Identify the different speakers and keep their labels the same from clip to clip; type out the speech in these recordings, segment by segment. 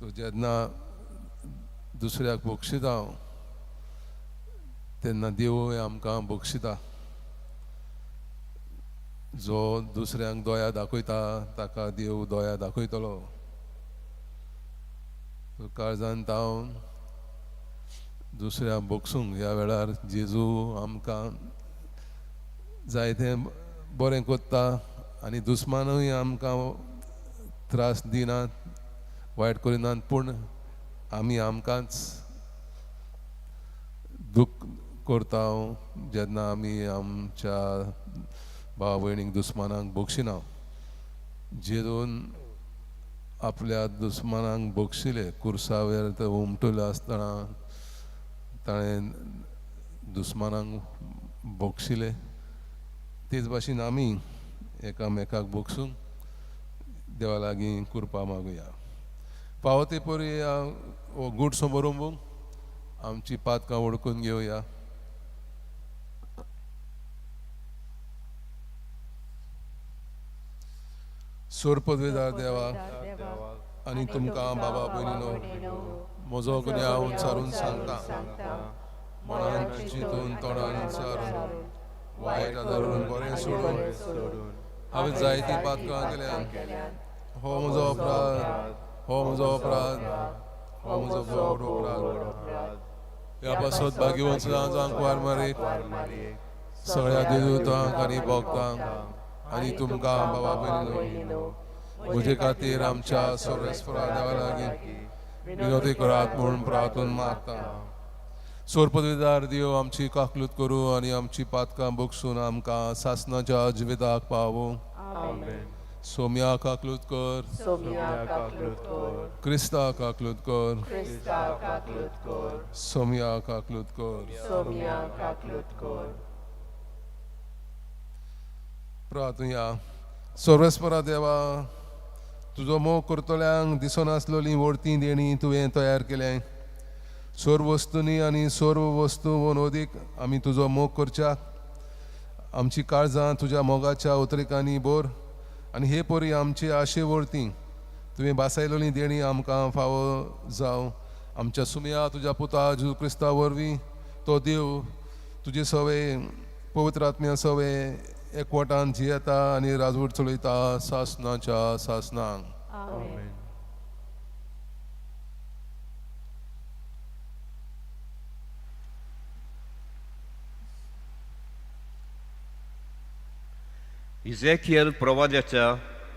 Speaker 1: तो जेन्ना दुसऱ्याक बक्षिता तेन्ना देवूय आमकां बक्षिता. जो दुसऱ्यांक दोया दाखयता ताका देव दोया दाखयतलो. काळजांत हांव दुसऱ्या बक्षूंक ह्या वेळार जेजू आमकां जायतें बरें कोत्ता आनी दुस्मानूय आमकां त्रास दिनात, वायट करिनात, पूण आमी आमकांच दूख करता जेन्ना आमी आमच्या भाव भयणीक दुस्मानांक बक्षिना. जेजून आपल्या दुस्मानांक बक्षिले, कुर्सा वयर ते उमटले आसतना ताणें दुस्मानांक बक्षिले. तेच भाशेन आमी एकामेकाक बक्षूंक देवा लागीं कृपा मागुया. पावते परी हो गूड समारंभ आमची पातकां वळखून घेवया. सोरपदवेदार देवा आनी तुमकां बाबा भयणीनो म्हजो गुन्यांव उंचारून सांगता. मनान चिंतून तोंडान विचारून वायट आदारून बरें सोडून हांवें जायतीं पातकां केल्यात. हो म्हजो अपराध, हो म्हजो अपराध, हो म्हजो व्हड अपराध. ह्या पासत भाग्यवंत जांक वार मारीक सगळ्या देवदूतांक आनी भक्तांक आनी तुमकां बाबा भयणीनो म्हजे खातीर आमच्या सर्वेस्परा देवा लागीं विनोदी करात म्हूण प्रार्थून मागता. सोरपदवेदार देव आमची काकलूत करूं आनी आमची पातकां बक्षून आमकां सासणाच्या जिविताक पावूं. सोम्या काकलूत कर, क्रिस्ता काकलूत कर, सोम्या काकलूत कर. प्रार्थुया. सर्वेस्परा देवा, तुजो मोग करतल्यांक दिसनासलेलीं व्हडतीं देणी तुवें तयार केल्याय. सर्व वस्तूंनी आनी सर्व वस्तू वनोदीक आमी तुजो मोग करच्या. आमची काळजां तुज्या मोगाच्या उतरिकांनी बोर आनी हे परी आमची आशे व्हरतीं तुवें बासायलोलीं देणी आमकां फावो जावं. आमच्या सुमया तुज्या पुता जेजू क्रिस्ता वरवीं तो देव तुजे सवे पवित्र आत्म्या सवे एकवटान जियेता आनी राजवट चलयता सासणाच्या सासणांक.
Speaker 2: इजेकियल प्रवाद्याच्या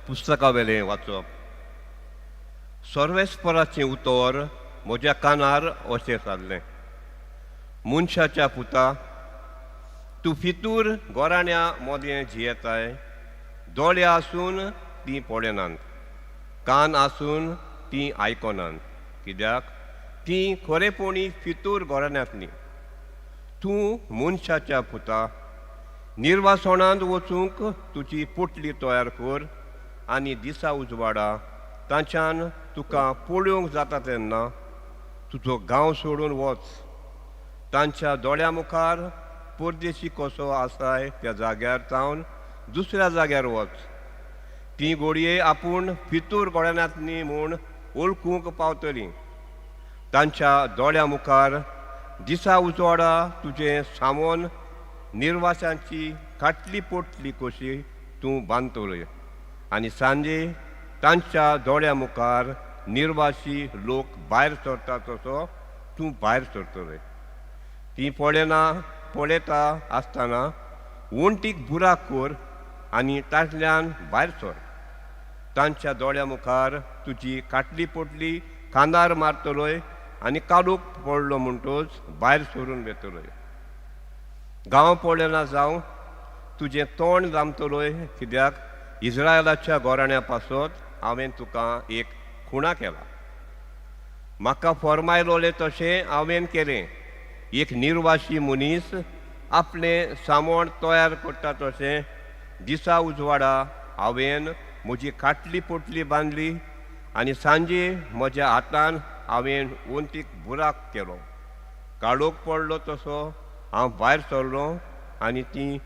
Speaker 2: पुस्तका वेलें वाचप. सर्वेस्पराचें उतर म्हज्या कानार अशें जाल्लें. मनशाच्या पुता, तूं फितूर गोराण्या मोदें जियेताय. दोळे आसून तीं पळयनात, कान आसून तीं आयकनात, कित्याक तीं खरेपणी फितूर गोराण्यांतलीं. तूं मनशाच्या पुता, निर्वासणांत वचूंक तुजी पोटली तयार कर आनी दिसा उजवाडा तांच्यान तुका पळोवंक जाता तेन्ना तुजो गांव सोडून वच. तांच्या दोळ्या मुखार परदेशी कसो आसाय त्या जाग्यार जावन दुसऱ्या जाग्यार वच. ती घोडये आपूण फितूर गोराण्यांतलीं म्हूण वळखूंक पावतलीं. तांच्या दोळ्या मुखार दिसा उजवाडा तुजें सामोन निर्वासांची खाटली पोटली कशी तूं बांदतलो आनी सांजे तांच्या दोळ्या मुखार निर्वासी लोक भायर सरता तसो तूं भायर सरतलो. ती पळयता आसतना वणटीक बुराक कर आनी तांतल्यान भायर सर. तांच्या दोळ्या मुखार तुजी खाटली पोटली कांदार मारतलोय आनी काडूक पडलो म्हणटच भायर सरून वेतलोय. गांव पळयना जावं तुजें तोंड जामतलोय, कित्याक इस्रायलाच्या गोराण्या पासत हांवें तुका एक खुणा केला. म्हाका फरमायलोलें तशें हांवें केलें. एक निर्वासी मनीस आपलें सामोण तयार करता तशें दिसा उजवाडा हांवें म्हजी खाटली पोटली बांदली आनी सांजे म्हज्या हातान हांवें वंतीक बुराक केलो. काडूक पडलो तसो हांव भायर सरलो आनी ती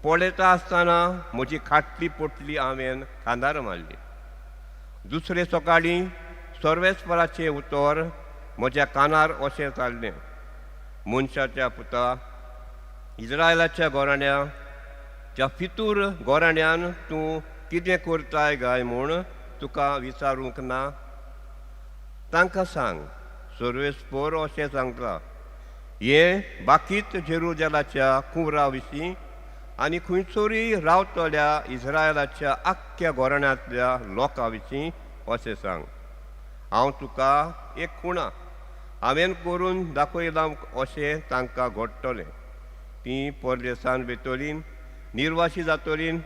Speaker 2: पळयता आसतना म्हजी खाटली पोटली हांवें कांदार मारली. दुसरे सकाळीं सर्वेस्पराचें उतर म्हज्या कानार अशें जाल्लें. मनशाच्या पुता, इस्रायलाच्या गोराण्या, त्या फितूर गोराण्यान तूं कितें करताय गाय म्हूण तुका विचारूंक ना. तांकां सांग, सर्वेस्पर अशें सांगता, हें बाकीत जेरुजलाच्या कुंवरा विशीं आनी खंयसरूय रावतल्या इस्रायलाच्या आख्ख्या गोराण्यांतल्या लोकां विशीं अशें सांग. हांव तुका एक खुणा हांवें करून दाखयलां अशें तांकां घडटलें. तीं परदेसान वेतलीं, निर्वाशी जातलीं,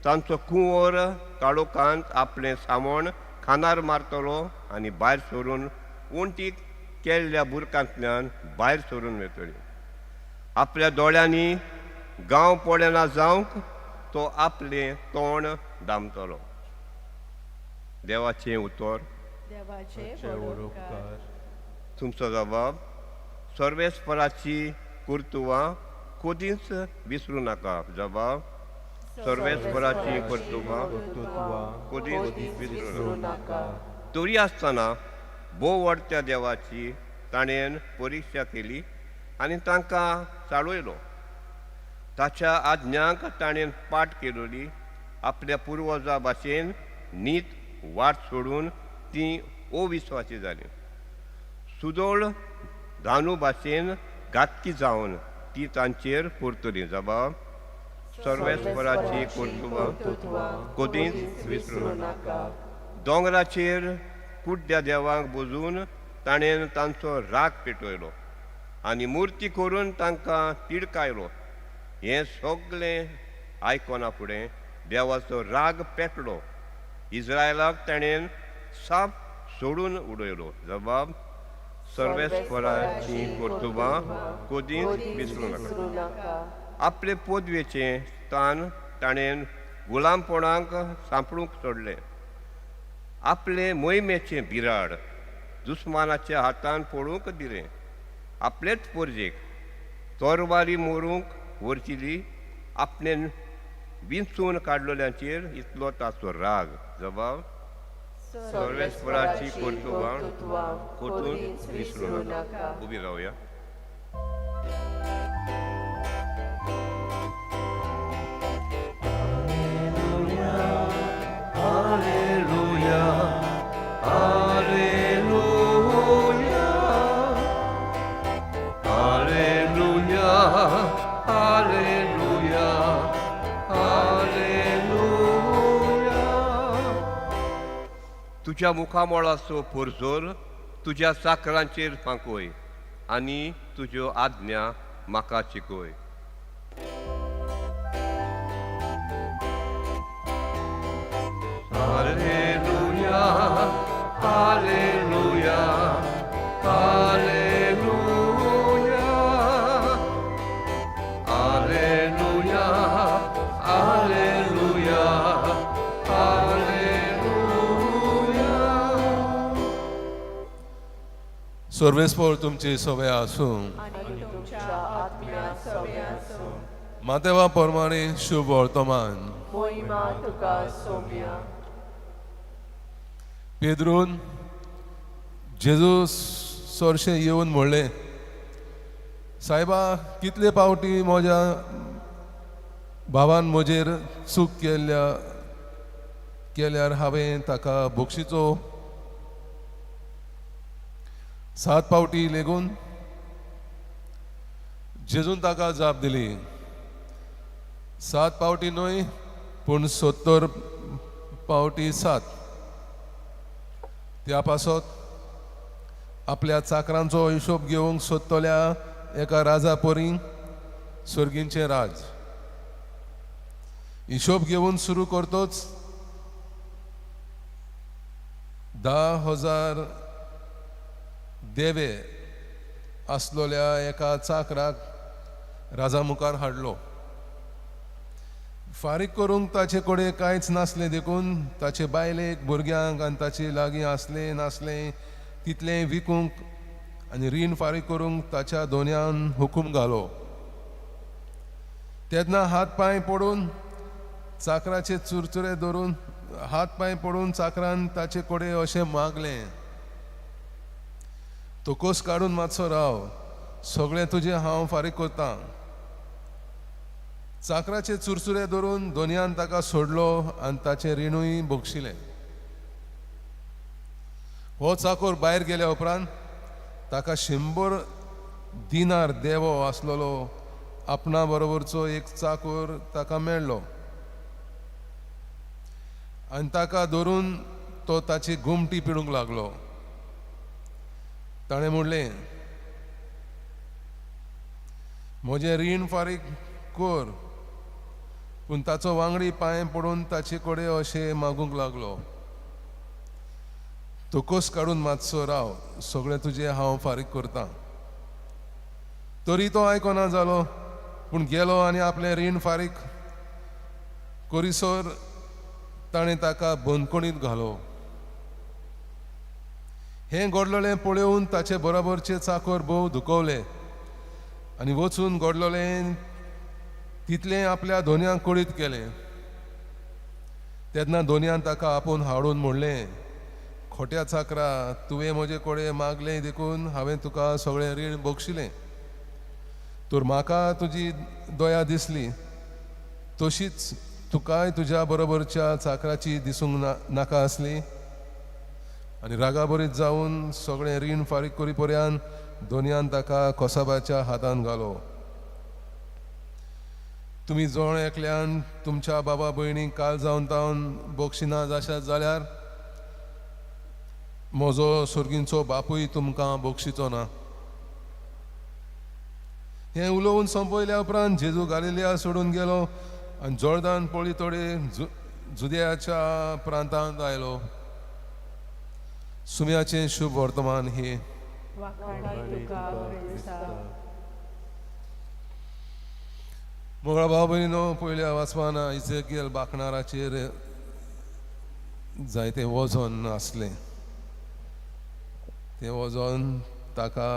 Speaker 2: तांचो कुंवर काळोखांत आपलें सामण खानार मारतलो आनी भायर सरून वणटीक केल्ल्या बुरकांतल्यान भायर सरून वेतली. आपल्या दोळ्यांनी गांव पडना जावंक तो आपलें तोंड दामतलो. देवाचें उतर. तुमचो जबाब, सर्वेस्पराची कर्तुवां कधीच विसरूं नाका. जबाब, सर्वेस्पराची कर्तुवां कधीच विसरूं नाका. तरी आसतना भोव व्हडत्या देवाची ताणें परिक्षा केली आनी तांकां चाळयलो. ताच्या आज्ञांक ताणें पाट केलोली. आपल्या पुर्वजां भाशेन नीत वाट सोडून तीं अविस्वासी जालीं. सुदोळ धानू भाशेन घातकी जावन ती तांचेर परतली. जबाब, सर्वेस्पराची कर्तुवां कधीच विसरूं नाका. दोंगराचेर कुड्ड्या देवाक बोजून ताणें तांचो राग पेटयलो आनी मुर्ती करून तांकां तिडकायलो. हें सगळें आयकना फुडें देवाचो राग पेटलो. इस्रायलाक ताणें साप सोडून उडयलो. जबाब, सर्वेस्पराची कर्तुवां कधीच विसरूं नाका. आपले पदवेचें स्थान ताणें गुलामपणाक सांपडूंक सोडलें. आपले मोहिमेचें बिराड दुस्मानाच्या हातान पडूंक दिलें. आपलेच परजेक तोरवारी मोरूंक व्हरचिली. आपणें विंचून काडलेल्यांचेर इतलो ताचो राग. जबाब, सर्वेस्पराची कर्तुवां कधीच विसरूं नाका. उबी रावया. तुज्या मुखामोळाचो परजोर तुज्या चाकरांचेर फांकय आनी तुज्यो आज्ञा म्हाका शिकय. हालेलुया, हालेलुया, हालेलुया, हालेलुया, हालेलुया, हालेलुया.
Speaker 1: सर्वेस्पर तुमची सवय आसूं. मातेवा प्रमाणे शुभ वर्तमान. पेद्रून जेजू चडशें येवन म्हणलें, सायबा कितले पावटी म्हज्या भावान म्हजेर चूक केल्यार हांवें ताका बक्षिचो. 7 पावटी लेगून जेजून ताका जाप दिली, 7 पावटी न्हय पूण 70 पावटी 7. त्या पासत आपल्या चाकरांचो हिशोब घेवंक सोदतल्या एका राजा परी सर्गींचें राज. हिशोब घेवन सुरू करतोच 10,000 देवे आसलोल्या एका चाकराक राजा मुखार हाडलो. फारीक करूंक ताचे कडेन कांयच नासलें देखून ताचे बायलेक, भुरग्यांक आनी ताचे लागीं आसलें नासलें तितलें विकूंक आनी रीण फारीक करूंक ताच्या दोनयान हुकूम घालो. तेन्ना हात पांय पडून चाकराचे चुरचुरे धरून हात पांय पडून चाकरान ताचे कडेन अशें मागलें, तो कोस काडून मातसो राव, सगळें तुजें हांव फारीक करतां. चाकराचे चुरचुरे धरून दोनयान ताका सोडलो आनी ताचें रिणूय बोगशिलें. हो चाकोर भायर गेल्या उपरांत ताका 100 दिनार देवो आसलेलो आपणा बरोबरचो एक चाकोर ताका मेळ्ळो आनी ताका धरून तो ताची घुमटी पिडूंक लागलो. ताणें म्हणलें, म्हजें रीण फारीक कर. पूण ताचो वांगडी पांय पडून ताचे कडेन अशें मागूंक लागलो, तोकोस काडून मातसो राव, सगळें तुजें हांव फारीक करतां. तरी तो आयकना जालो, पूण गेलो आनी आपलें रीण फारीक करिसर ताणें ताका बंदखणींत घालो. हें घडलेलें पळोवन ताचे बरोबरचे चाकर भोव दुखवले आनी वचून घडलेलें तितलें आपल्या धोनयाक कळीत केलें. तेन्ना धोनयान ताका आपूण हाडून म्हणलें, खोट्या चाकरा, तुवें म्हजे कडेन मागलें देखून हांवें तुका सगळें रीण बोगशिलें. तर म्हाका तुजी दया दिसली, तशीच तुकाय तुज्या बरोबरच्या चाकराची दिसूंक नाका आसली. आनी रागाबरीत जावन सगळें रीण फारीक करी पर्यंत धोनयान ताका कोसाबाच्या हातान घालो. तुमी जण एकल्यान तुमच्या बाबा भयणीक काल जावन तावन बोगशिना जाशात जाल्यार म्हजो सुर्गींचो बापूय तुमकां बोगशिचो ना. हें उलोवन संपयल्या उपरांत जेजू गालिलिया सोडून गेलो आनी जोर्दान पळितोडे जुदेयाच्या प्रांतांत आयलो. सुम्याचें शुभ वर्तमान हे. मोगळा भाव भयणीनो, पयल्या वाचपान इजेकियल बाखणाराचेर जायतें वजन आसलें. तें वजन ताका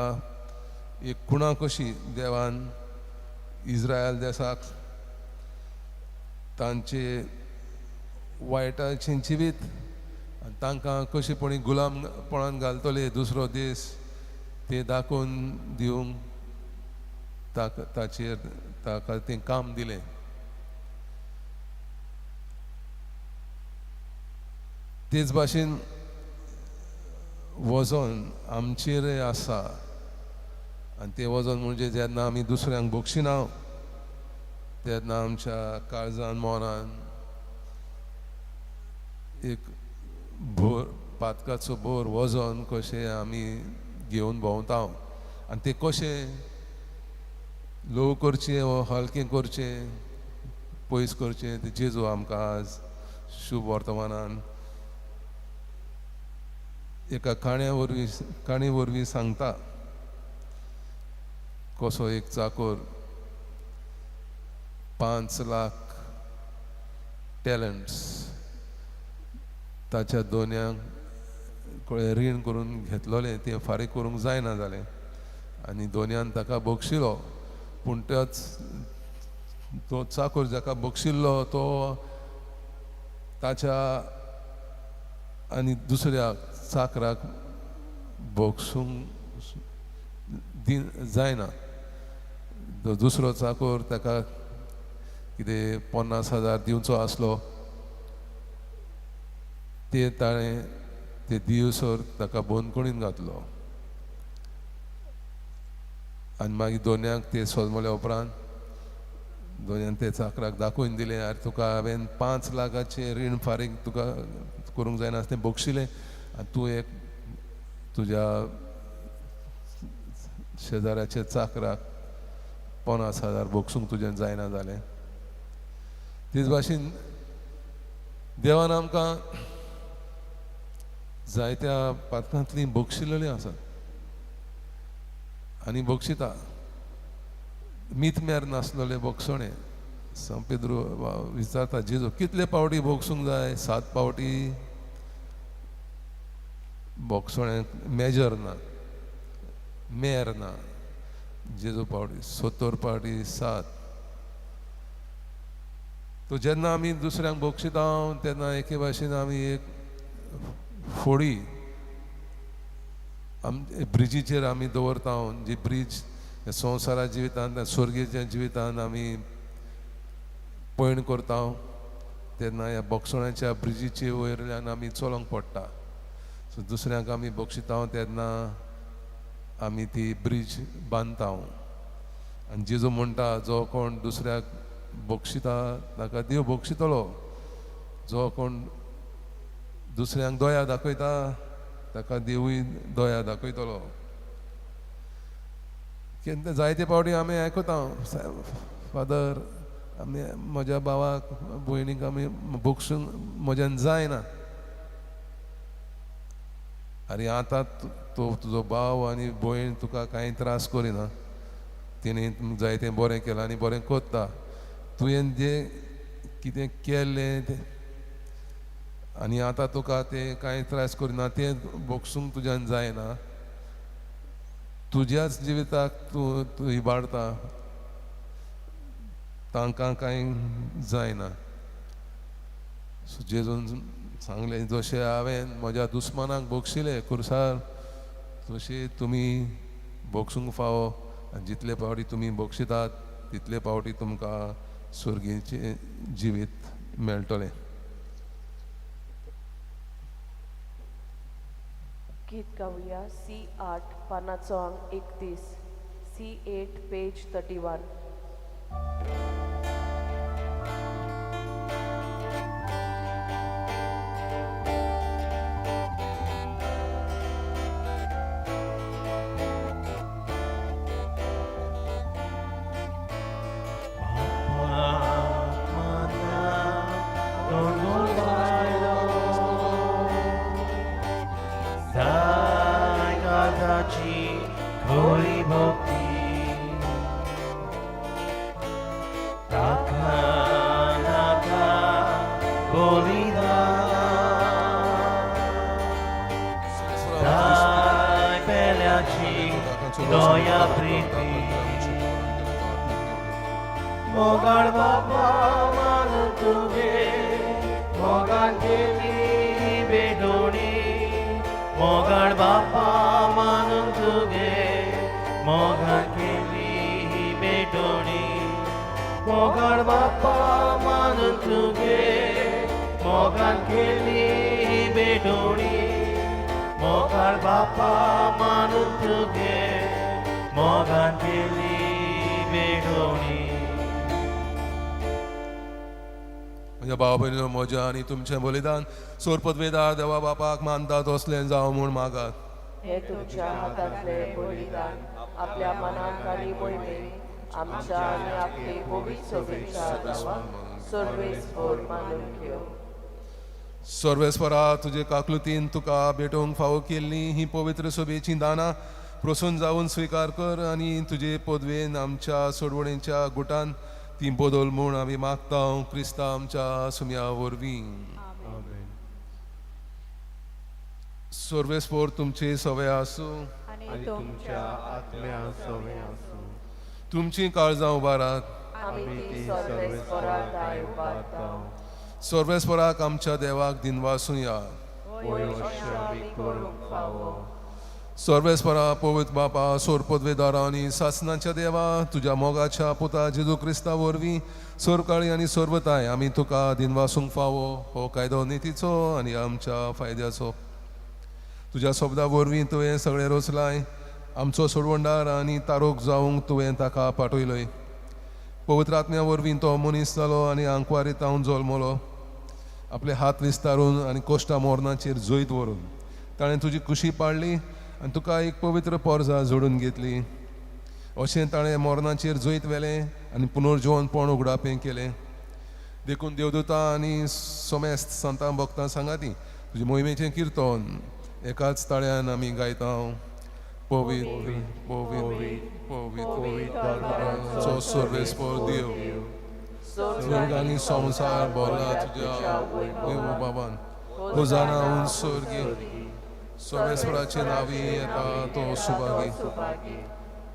Speaker 1: एक खुणा कशी देवान इस्रायल देशाक तांचे वायटाचें जिवीत आनी तांकां कशेंपणी गुलामपणान घालतले दुसरो देश तें दाखोवन दिवंक ताका तें काम दिलें. तेच भाशेन वजन आमचेरय आसा आनी तें वजन म्हणजे जेन्ना आमी दुसऱ्यांक बोगशिना तेन्ना आमच्या काळजान मनान एक भोर पातकाचो बोर वजन कशें आमी घेवन भोंवता आनी तें कशें ल्हव करचें वो हलकें करचें पयस करचें तें जेजू आमकां आज शुभ वर्तमानान एका काणी वरवीं सांगता. कसो एक चाकोर 5 लाख टॅलंट्स ताच्या दोनयांक कडेन रीण करून घेतलोलें तें फारीक करूंक जायना जालें आनी दोनयान ताका बोगशिलो. पूण तो चाकोर जाका बोगशिल्लो तो ताच्या आनी दुसऱ्या चाकराक बोगसूंक जायना. तो दुसरो चाकोर ताका कितें 50,000 दिवचो आसलो ते ताणें ते दिवसर ताका बंदखणींत घातलो आनी मागीर दोनयांक ते सोजमल्या उपरांत दोनयान ते चाकराक दाखोवन दिलें, अरे तुका हांवें 5 लाखाचें रीण फारीक तुका करूंक जायना तें बोगशिलें आनी तूं एक तुज्या शेजाऱ्याच्या चाकराक 50,000 बोगसूंक तुजें जायना जालें. तेच भाशेन देवान आमकां जायत्या पातकांतलीं बोगशिल्लीं आसात आनी बोगशिता. मितम्यार नासलेले बोगसणे संपेद्रू विचारता जेजू कितले पावटी बोगसूंक जाय? 7 पावटी बोगसणे मेजर ना मेर ना. जेजू पावटी 70 पावटी 7. तो जेन्ना आमी दुसऱ्यांक बोगशिता तेन्ना एके भाशेन आमी एक फोडी ब्रिजीचेर आमी दवरता जी ब्रीज संवसारा जिवितांत स्वर्गीच्या जिवितांत आमी पयण करता तेन्ना ह्या बोक्षणाच्या ब्रिजीचे वयल्यान आमी चलोंक पडटा. सो दुसऱ्यांक आमी बक्षिता तेन्ना आमी ती ब्रीज बांदता. आनी जेजू म्हणटा जो कोण दुसऱ्याक बक्षिता ताका देव बक्षितलो, जो कोण दुसऱ्यांक दया दाखयता ताका देवूय दया दाखयतलो. केन्ना जायते फावटी आमी आयकता फादर आमी म्हज्या भावाक भयणीक आमी बक्षूंक म्हज्यान जायना. आरे आतां तुजो भाव आनी भयण तुका कांय त्रास करिना, तिणें जायतें बरें केलां आनी बरें कोत्ता. तुवें जें कितें केल्लें तें आनी आतां तुका तें कांय त्रास करिना तें बक्षूंक तुज्यान जायना. तुज्याच जिविताक तूं इबाडता, तांकां कांय जायना. सो जेजून सांगलें जशें हांवें म्हज्या दुस्मानाक बक्षिलें खुर्सार तशें तुमी बक्षूंक फावो. आनी जितले फावटी तुमी बक्षितात तितले फावटी तुमकां स्वर्गीचें जिवीत मेळटलें.
Speaker 3: गीत गाऊया C8 पानाचो अंक 31, C8 page 31.
Speaker 4: Mogar Baba manu tuge, mogar keli bedoni. Mogar Baba manu tuge, mogar keli bedoni. Mogar Baba manu tuge, mogar keli bedoni. Mogar Baba manu tuge, mogar keli bedoni.
Speaker 1: म्हज्या भाव भयणीनो म्हज्या आनी तुमचें बलिदान सोरपतवेदार देवा बापाक मानता तसलें जावं म्हूण मागात.
Speaker 3: हे तुमच्या हातांतले बलिदान आपल्या मनांत आनी भयणी आमच्या आनी आपली पवित्र सोबेच्या गांवांत सर्वेस्पर मानून घेव.
Speaker 1: सर्वेस्परा तुजे काकलुतीन तुका भेटोवंक फावो केल्लीं ही पवित्र सोबेचीं दानां प्रसून जावन स्विकार कर आनी तुजे पदवेन आमच्या सोडवणेच्या गुटान ती बदल म्हूण आमी मागता क्रिस्ता आमच्या सुम्या वरवीं. सर्वेस्पर तुमचे सवय आसूं
Speaker 4: आनी तुमच्या आत्म्या सवय आसूं.
Speaker 1: तुमची काळजां उबारात.
Speaker 3: आमी ती सर्वेस्पराक दाय उबारता.
Speaker 1: सर्वेस्पराक आमच्या देवाक दिनवासुया.
Speaker 3: वयर अशें आमी करूंक फावो.
Speaker 1: सर्वेस्परा पवित्र बापा सोरपदवेदारा आनी सासनाच्या देवा तुज्या मोगाच्या पुता जेजू क्रिस्ता वरवीं सोरकाळी आनी सोर्वताय आमी तुका दिनवासूंक फावो हो कायदो नितीचो आनी आमच्या फायद्याचो. तुज्या शब्दा वरवीं तुवें सगळें रचलाय. आमचो सोडवणदार आनी तारोक जावंक तुवें ताका पाठयलय. पवित्र आत्म्या वरवीं तो मनीस जालो आनी आंकवारीत हांव जल्मलो. आपले हात विस्तारून आनी कोश्टा मोरणाचेर जैत व्हरून ताणें तुजी कुशी पाडली आनी तुका एक पवित्र पोरजा जोडून घेतली. अशें ताणें मोरणाचेर जैत व्हेलें आनी पुनर्जिवनपण उगडापें केलें. देखून देवदूतां आनी सोमेस्त संतां भक्तां सांगाती तुजे मोहिमेचें किर्तन एकाच ताळ्यान आमी गायता. पवित्र पवित्र पवित्र सर्वेस्पर देव स्वर्ग आनी संवसार भरला तुज्या बाबान. होजाना उंच स्वर्गी सर्वेस्पराचे नावी येता तो सुभागी.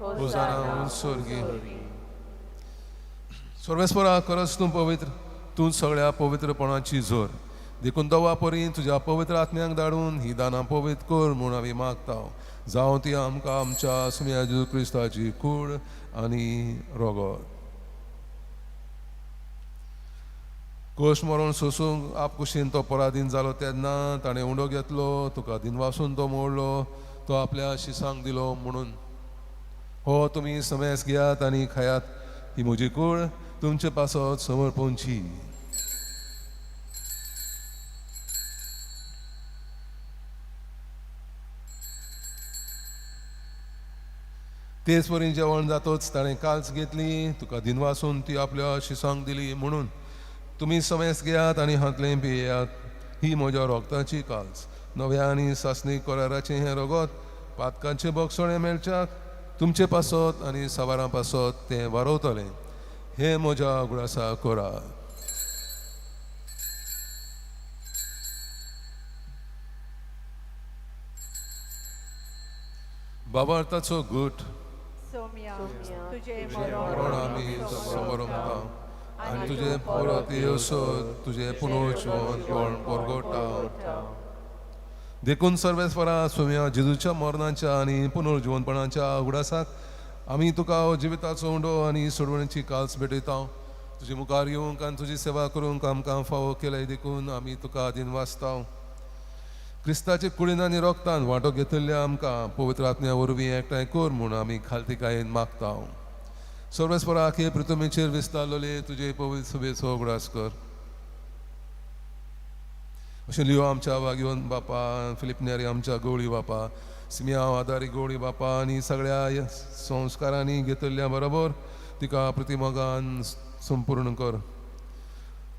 Speaker 1: होजाना उंच स्वर्गी. सर्वेस्परा खरच तूं पवित्र. तूं सगळ्या पवित्रपणाची झर. देखून दवा परी तुज्या पवित्र आत्म्यांक धाडून ही दानां पवित्र कर म्हूण आमी मागता जावं ती आमकां आमच्या सुम्या जेजू क्रिस्ताची कूड आनी रोगोत. कोश मरून सोसूंक आपकुशीन तो पराधीन जालो तेन्ना ताणें उंडो घेतलो, तुका दिनवासून तो मोडलो, तो आपल्या शिसांक दिलो म्हणून. हो तुमी समेस घेयात आनी खायात, ही म्हजी कूड तुमचे पासत समर्पणची. तेच परी जेवण जातोच ताणें काल्स घेतली, तुका दिनवासून ती आपल्या शिसांक दिली म्हणून. तुमी समेस घेयात आनी हातलें पियेयात, ही म्हज्या रोगताची काल्स, नव्या आनी सासणीक कराराचें हें रोगोत, पातकांचे बोगसोळें मेळच्याक तुमचे पासत आनी सावारां पासत तें वारोवतलें. हें म्हज्या उगडासा करात. बाबार्थाचो गुट
Speaker 5: सोम्या तुझे
Speaker 1: मरण आमी समोरता आनी तुजे परत येवसर तुजे पुनर्जीवन कोण परगोटा. देखून सर्वेस्परा सोम्या जेजूच्या मरणाच्या आनी पुनर्जीवनपणाच्या उगडासाक आमी तुका जिविताचो उंडो आनी सोडवणेची काल्स भेटयता. तुजे मुखार येवंक आनी तुजी सेवा करूंक आमकां फावो केले देखून आमी तुका दिनवासता. क्रिस्ताचे कुडीन आनी रोगतान वांटो घेतिल्ल्या आमकां पवित्र आत्म्या वरवीं एकठांय कर म्हूण आमी खालतीकायेन मागता. सर्वेस्पराक हे पृथ्वीचेर विस्तारलेले तुजे पवित्र सभेचो उगडास कर. अशें लियो आमच्या वागीवन बापा, फिलिप नेरी आमच्या गवळी बापा, सिमिया आदारी गवळी बापा आनी सगळ्या संस्कारांनी घेतिल्ल्या बरोबर तिका प्रतिमगान संपूर्ण कर.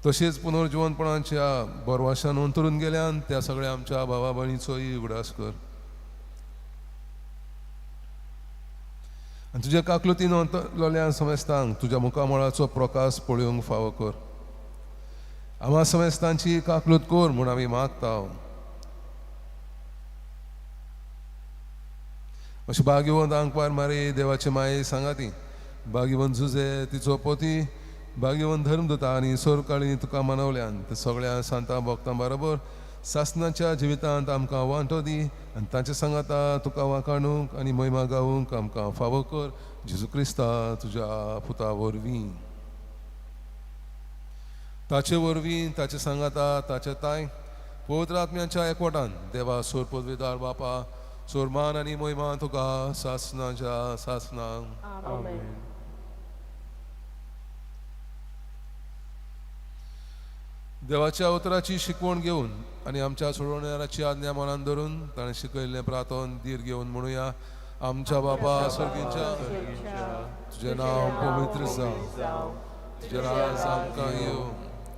Speaker 1: तशेंच पुनर्जीवनपणाच्या बरवाशान अंतरून गेल्यान त्या सगळ्या आमच्या भावा भयणीचोय उगडास कर. आनी तुज्या काकलुतीन अंतरलेल्या समेस्तांक तुज्या मुखामळाचो प्रकाश पळोवंक फावो कर. आम्हा समेस्तांची काकलूत कर म्हूण आमी मागता. अशें भाग्यवंत आंकवार मारी देवाचे माये सांगाती, भाग्यवंत झुजे तिचो पोती, भाग्यवंत धर्मदूता आनी सोरकाळी तुका मनवल्यान ते सगळ्या सांतां भक्तां बरोबर सासणाच्या जिवितांत आमकां वांटो दी आनी तांचे सांगाता तुका वाखाणूंक आनी महिमा गावूंक आमकां फावो कर जेजू क्रिस्ता तुज्या पुता वरवीं. ताचे वरवीं ताचे सांगाता ताचे ताय पवित्र आत्म्याच्या एकवटान देवा सोर पदवीदार बापा सोरमान आनी महिमा तुका सासणाच्या सासणांक.
Speaker 3: आमेन.
Speaker 1: देवाच्या उतराची शिकवण घेवन आनी आमच्या सोडवणाऱ्याची आज्ञा मनान धरून ताणें शिकयल्लें प्रार्थन धीर घेवन म्हणुया. आमच्या बापा सर्गीच्या तुजें नांव पवित्र जावं, तुजें राज आमकां येवं,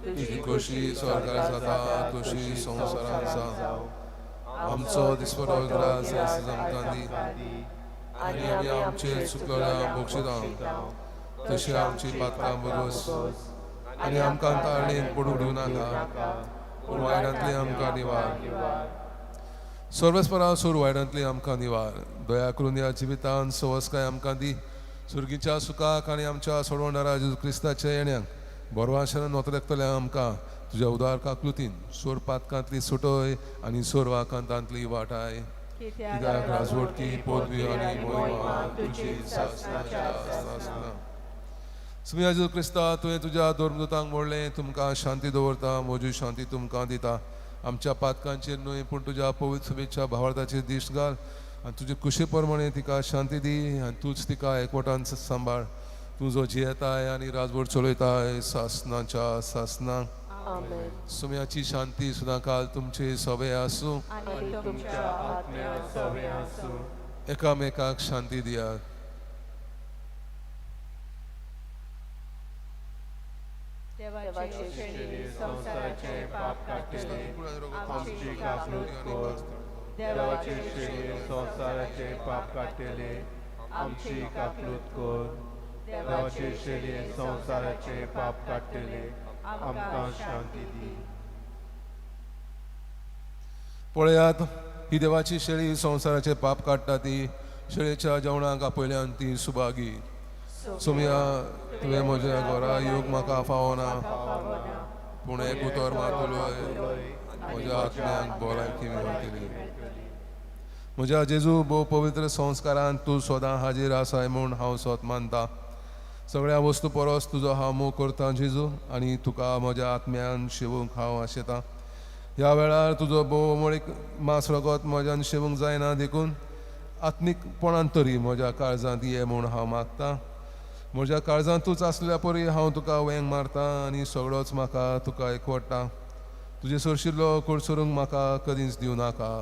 Speaker 1: तुजी खोशी स्वर्गार जाता तशी संवसारांत जावं. आमचो दिसपरो ग्रास आमकां दी आनी आमी आमचे चुकलेल्या बक्षितां तशी आमची पातकां बरोस आनी आमकां ताळणेक पडूंक दिवं नाका पूण वायटांतली आमकां निवार. सर्वेस्परा सोर वायटांतली आमकां निवार. दया करून ह्या जिवितांत सवस्काय आमकां दी. सुर्गीच्या सुखाक आनी आमच्या सोडवणाऱ्या जेजू क्रिस्ताच्या येण्याक बरवाशान वतलेकतल्या आमकां तुज्या उदार काकलुतीन सोर पातकांतली सुटय आनी सोर वाखांतांतली वाटाय. कित्याक राजवटकी पदवी आनी महिमा तुजी सासणाच्या सासणां. सुम्या जेजू क्रिस्ता तुवें तुज्या धर्मदूतांक मोडलें, तुमकां शांती दवरता, म्हजी शांती तुमकां दिता. आमच्या पातकांचेर न्हय पूण तुज्या पवित्र सभेच्या भावार्थाचेर दिश्ट घाल आनी तुजे कुशे प्रमाणे तिका शांती दी आनी तूंच तिका एकवटान सांबाळ. तूं जो जियेताय आनी राजवट चलयताय सासणाच्या सासणांक.
Speaker 3: आमेन.
Speaker 1: सुम्याची शांती सुद्दां काल तुमचे सवे आसूं.
Speaker 3: आनी तुमच्या आत्म्याक सवे आसूं.
Speaker 1: एकामेकाक शांती दियात.
Speaker 5: देवाचे शेळी संसाराचे पाप काढले, आमची काकलूत कर.
Speaker 4: देवाचे शेळी संसाराचे पाप काढले, आमची काकलूत कर. देवाचे शेळी संसाराचे पाप काढले, आमकां शांती दी.
Speaker 1: पळयात ही देवाची शेळी संवसाराचे पाप काडटा ती. शेळयेच्या जेवणाक आपयल्यान ती सुभागी. सुम्या तुवें म्हज्या घरा येवंक म्हाका फावो ना, पूण एक उतर मातलोय म्हज्या आत्म्याक भलायकी मेळटली. म्हज्या जेजू भोव पवित्र संस्कारांत तूं सदां हाजीर आसाय म्हूण हांव सोत मानता. सगळ्या वस्तू परस तुजो हांव मोग करता जेजू, आनी तुका म्हज्या आत्म्यान शेवूंक हांव आशेतां. ह्या वेळार तुजो भोव मोळीक मास रगत म्हज्यान शेवूंक जायना देखून आत्मीकपणान तरी म्हज्या काळजांत ये म्हूण हांव मागतां. म्हज्या काळजांत तूंच आसल्या परी हांव तुका वेंग मारतां आनी सगळोच म्हाका तुका एकवडटा. तुजे सरशिल्लो कुडसरूंक म्हाका कधीच दिवं नाका.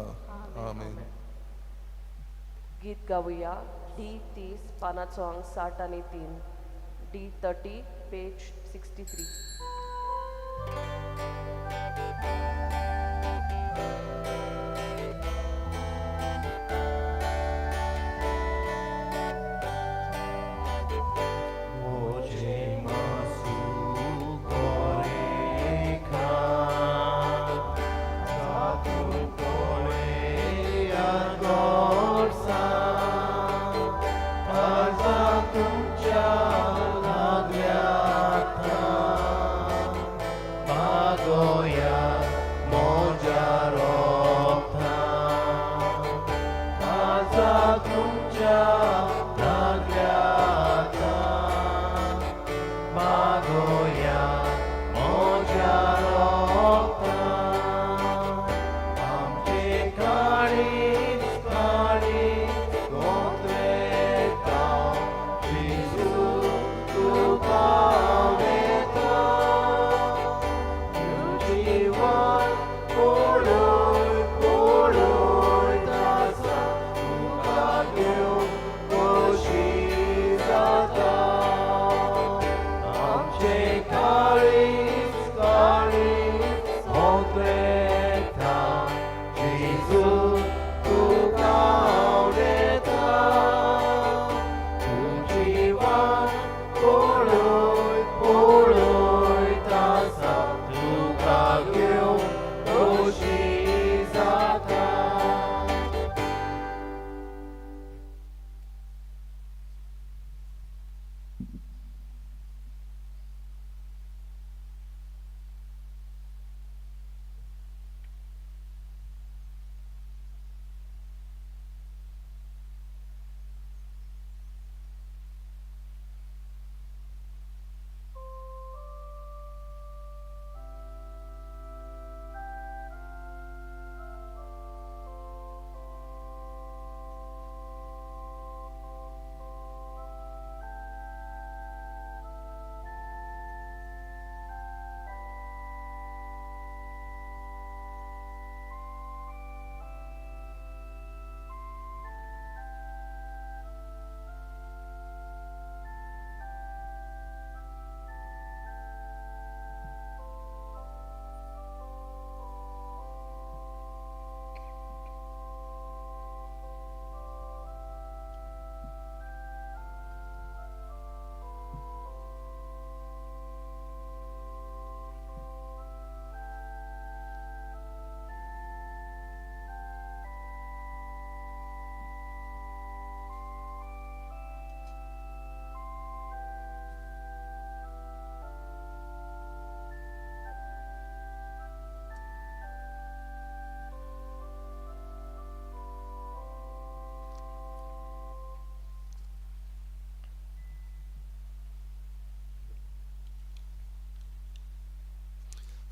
Speaker 1: आमेन.
Speaker 3: गीत गावुया. D30 पानाचो अंक 60 आनी 3. D30 page 63.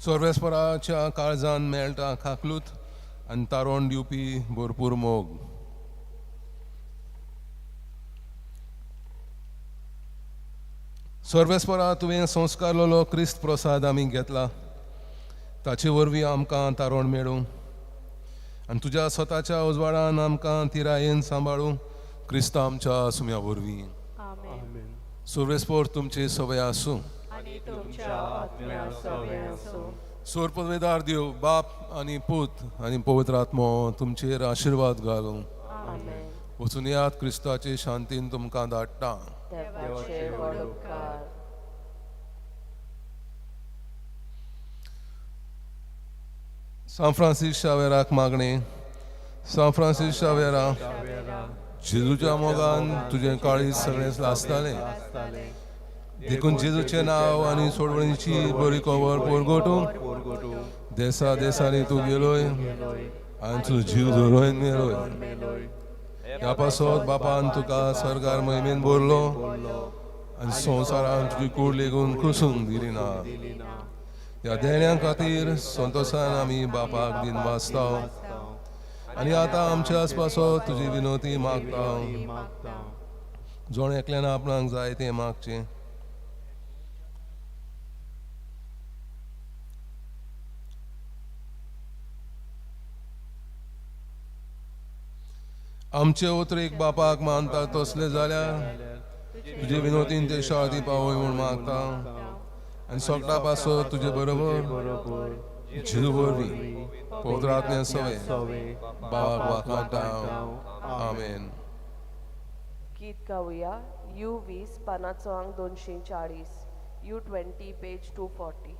Speaker 1: सर्वेस्पराच्या काळजान मेळटा खाकलूत आनी तारोण दिवपी भरपूर मोग. सर्वेस्परा तुवें संस्कारलेलो क्रिस्त प्रसाद आमी घेतला. ताचे वरवीं आमकां तारोण मेळूं आनी तुज्या स्वताच्या उजवाडान आमकां तिरायेन सांबाळूं क्रिस्ता आमच्या सुम्या वरवीं.
Speaker 5: आमेन.
Speaker 1: सर्वेस्पर तुमचे सवय आसूं.
Speaker 5: आनी तुमच्या आत्म्या सवय आसूं.
Speaker 1: सोर पदवेदार देव बाप आनी पूत आनी पवित्र आत्मो तुमचेर आशिर्वाद घालूं.
Speaker 3: आमेन.
Speaker 1: वचून यात क्रिस्ताचे शांतीन तुमकां धाडटा.
Speaker 3: देवाचे व्हड उपकार.
Speaker 1: सान फ्रांसीस शावेराक मागणे. सान फ्रांसीस शावेरा, जेजूच्या मोगान तुजें काळीज सगळें लासतालें. देखून जेजूचे नाव आनी सोडवणीची बरी खबर पोरगोटूंक
Speaker 4: पोरगोटू
Speaker 1: देसा देसांनी तूं गेलोय आनी तुजो जीव धरोयन मेलोय ह्या पासत बापान तुका सरकार महिमेन बोरलो आनी संवसारान तुजी कूड लेगून कृसूंक दिली ना ह्या देण्या खातीर संतोशान आमी बापाक दिन वाचता आनी आतां आमच्या आसपासत तुजी विनोती मागता जोण एकल्यान आपणाक जाय तें मागचें आमचे उतरेक बापाक मानता तसले जाल्यार तुजे विनोतीन ते शाळती पावय म्हूण मागता आनी सोगटा पासत तुजे बरोबर जीव वरवीं पवित्र आत्म्या सवे बाबाक वाखाणटा आमेन.
Speaker 3: गीत गावया U20 पानाचो अंक 240 U20 पेज 240.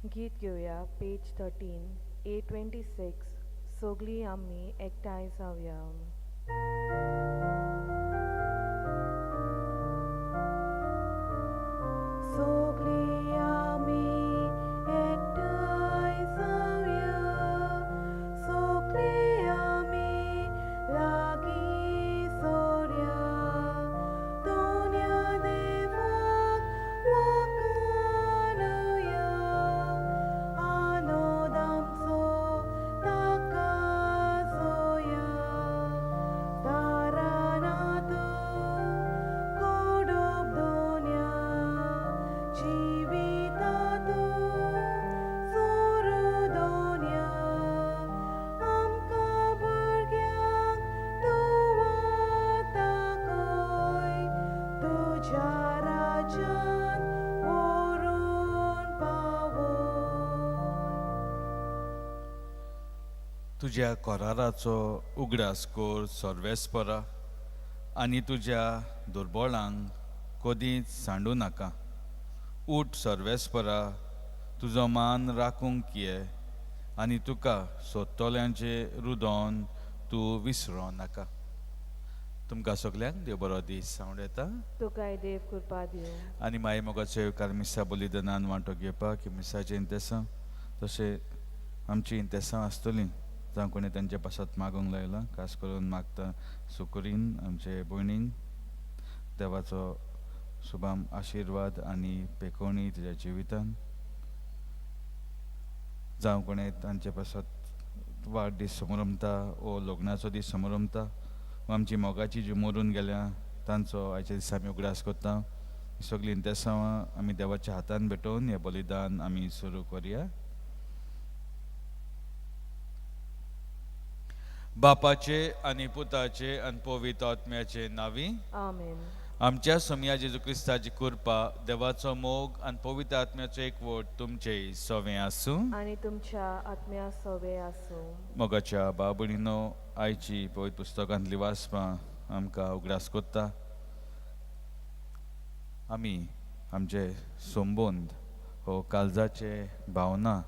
Speaker 3: गीत घेऊया पेज 13 A26 सोगली आम्ही एकठांय जाऊया. सोगली आम्ही एकठांय जाऊया, सोगली आम्ही लागीं सोडया, दोन्या देवाक वखाणुया, आनंद आमचो ताका जोया, दारानात कोडोब दोन्या, जिवितात सोरू दोन्या, आमकां भुरग्यांक दुवाता कोय, तुज्या राज्यान व्हरून पावोय.
Speaker 6: तुज्या कोराराचो उगडास कोर सर्वेस्परा आनी तुज्या दुर्बळांक कदींच सांडू नाका. ऊठ सर्वेस्परा, तुजो मान राखूंक किये आनी तुका सोदतल्यांचे रुदोन तूं विसरो नाका. तुमकां सगल्यांक देव बरो दीस सांड येता.
Speaker 3: तुकाय देव कृपा दिवं.
Speaker 6: आनी माय मोगाचो येवकार मिसा बलिदानान वांटो घेवपाक मिसाचें इंतेसां तशें आमची इंतेसां आसतलीं जावं कोणी तेंचे पासत मागूंक लायलां. खास करून मागता सुकुरीन आमचे भयणींक देवाचो शुभाम आशिर्वाद आनी पेकोवणी तुज्या जिवितान, जावं कोणें तांचे पासत वाडदीस समोरमता वो लग्नाचो दीस समोरमता वा आमची मोगाची जीं मरून गेल्या तांचो आयच्या दिसा आमी उगडास करता. सगळीं इंतेसां आमी देवाच्या हातान भेटोवन हें बलिदान आमी सुरू करया. बापाचे आनी पुताचे आनी पवित्र आत्म्याचे नांवी
Speaker 3: आमेन.
Speaker 6: आमच्या सोम्या जेजू क्रिस्ताची कृपा, देवाचो मोग आनी पवित्र आत्म्याचो एकवट तुमचे सवें आसूं.
Speaker 3: आनी तुमच्या आत्म्या सवे आसूं.
Speaker 6: मोगाच्या बाबणीनो आयची पवित्र पुस्तकांतली वाचपां आमकां उगडास कोत्ता. आमी आमचे संबंद हो काळजाचे भावना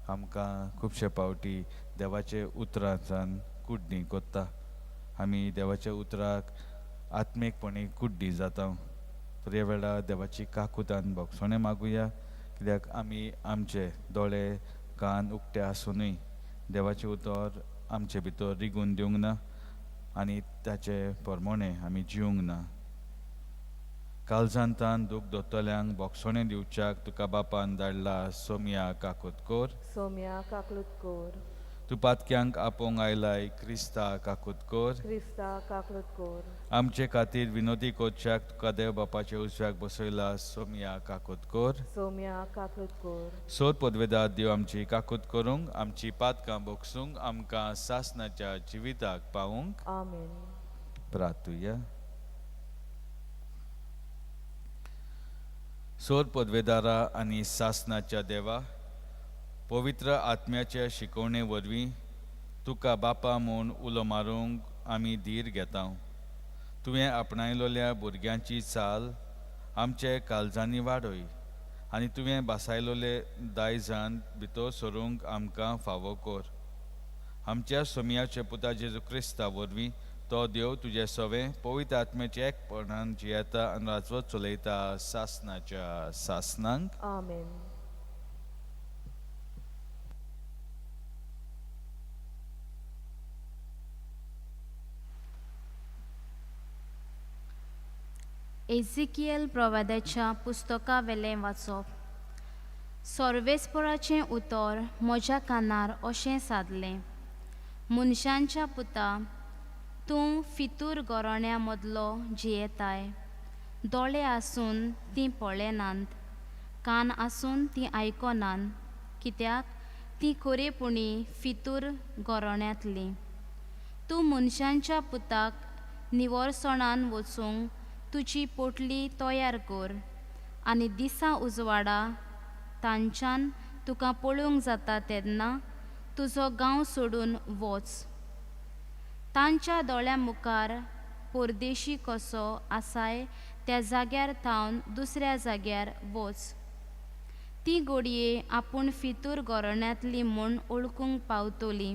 Speaker 6: आमकां खुबशे फावटी देवाचे उतरांसान कुड्डी कोत्ता. आमी देवाच्या उतराक आत्मीकपणी कुड्डी जाता. तर ह्या वेळार देवाची काकुतान भोगसोणें मागुया, कित्याक आमी आमचे दोळे कान उक्ते आसुनूय देवाचें उतर आमचे भितर रिगून दिवंक ना आनी ताचे प्रमाणें आमी जिवंक ना. काळजांतान दूख दोतोल्यांक भोगसोणें दिवच्याक तुका बापान धाडला सोम्या काकूत कोर.
Speaker 3: सोम्या काकलूत कोर.
Speaker 6: तूं पातक्यांक आपोवंक आयलाय क्रिस्ता काकूत कोर.
Speaker 3: क्रिस्ता काकलूत कोर.
Speaker 6: आमचे खातीर विनोदी कोच्याक तुका देव बापाच्या उजव्याक बसयला सोम्या काकूत कोर.
Speaker 3: सोम्या काकलूत कोर.
Speaker 6: सोद पदवेदार देव आमची काकूत करूंक, आमची पातकां भोगसूंक, आमकां सासणाच्या जिविताक पावूंक.
Speaker 3: आमेन.
Speaker 6: प्रार्थुया. सोद पदवेदारा आनी सासणाच्या देवा, पवित्र आत्म्याच्या शिकवणे वरवीं तुका बापा म्हूण उलो मारूंक आमी धीर घेता. तुवें आपणायलोल्या भुरग्यांची चाल आमचे काळजांनी वाडय आनी तुवें बासायलोले दायजांत भितर सरूंक आमकां फावो कर. आमच्या सोम्याचे पुता जेजू क्रिस्ता वरवीं तो देव तुजे सवें पवित्र आत्म्याचे एकपणान जियेता आनी राजवट चलयता सासणाच्या सासणांक.
Speaker 3: आमेन.
Speaker 7: एझेकियल प्रवाद्याच्या पुस्तका वेलें वाचप. सर्वेस्पराचें उतर म्हज्या कानार अशें सादलें. मनशांच्या पुता, तूं फितूर गोरोण्या मदलो जियेताय. दोळे आसून तीं पळयनात, कान आसून तीं आयकनात, कित्याक तीं खरेपणी फितूर गोरोण्यांतलीं. तूं मनशांच्या पुताक निवळसणान वचूंक तुजी पोटली तयार कर आनी दिसा उजवाडा तांच्यान तुका पळोवंक जाता तेन्ना तुजो गांव सोडून वच. तांच्या दोळ्या मुखार परदेशी कसो आसाय त्या जाग्यार थावन दुसऱ्या जाग्यार वच. ती घोडये आपूण फितूर गोरण्यांतली म्हूण ओळखूंक पावतली.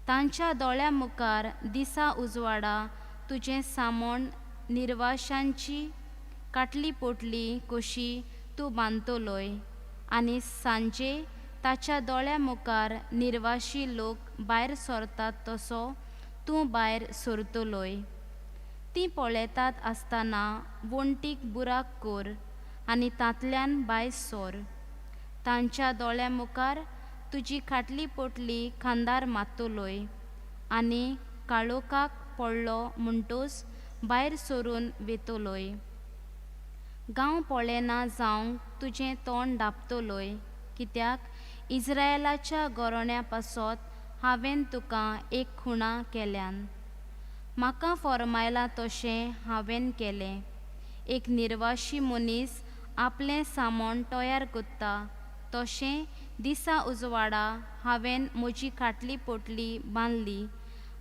Speaker 7: तांच्या दोळ्या मुखार दिसा उजवाडा तुजें सामोण निर्वाशांची काटली पोटली कशी तूं बांदतलोय, आनी सांजे ताच्या दोळ्या मुखार निर्वाशी लोक भायर सरतात तसो तूं भायर सरतलोय. ती पळयतात आसतना वणटीक बुराक कर आनी तांतल्यान भायर सर. तांच्या दोळ्या मुखार तुजी खाटली पोटली खांदार मारतलोय, आनी काळोखाक पडलो म्हणटोच भायर सरून वेतलोय. गांव पळयना जावंक तुजें तोंड धांपतलोय, कित्याक इस्रायेलाच्या गोरण्या पासत हांवें तुका एक खुणा केल्यान. म्हाका फरमायला तशें हांवें केलें. एक निर्वाशी मनीस आपलें सामोण तयार करता तशें दिसा उजवाडा हांवें म्हजी खाटली पोटली बांदली,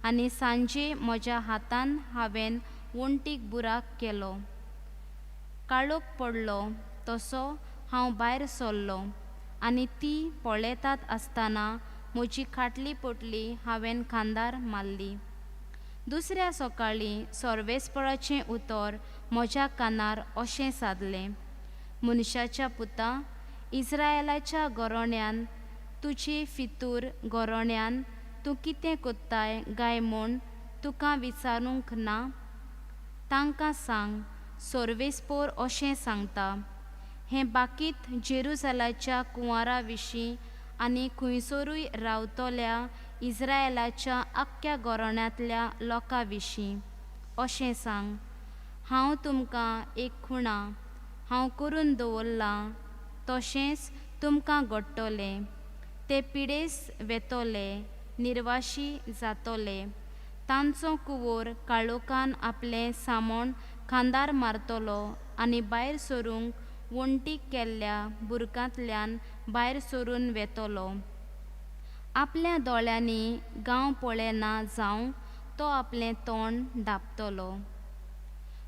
Speaker 7: आनी सांजे म्हज्या हातान हांवें वणटीक बुराक केलो. काळोख पडलो तसो हांव भायर सरलो, आनी ती पळयतात आसतना म्हजी खाटली पोटली हांवें खांदार मारली. दुसऱ्या सकाळीं सर्वेस्पराचें उतर म्हज्या कानार अशें सादलें: मनशाच्या पुता, इस्रायेलाच्या गोरण्यांत तुजे फितूर गोरण्यांत तूं कितें कोत्ताय गाय म्हूण तुका विचारूंक ना? तांकां सांग, सर्वेस्पर अशें सांगता, हें बाकीत जेरुसलाच्या कुंवारा विशीं आनी खंयसरूय रावतल्या इस्रायेलाच्या आख्ख्या गोरण्यांतल्या लोकां विशीं. अशें सांग, हांव तुमकां एक खुणा हांव करून दवरलां, तशेंच तुमकां घडटलें. ते पिडेस वेतले, निर्वाशी जातले. तांचो कुंवर काळोखान आपलें सामोण खांदार मारतलो आनी भायर सरूंक वणटीक केल्ल्या बुरकांतल्यान भायर सरून वेतलो. आपल्या दोळ्यांनी गांव पळयना जावं तो आपलें तोंड धांपतलो.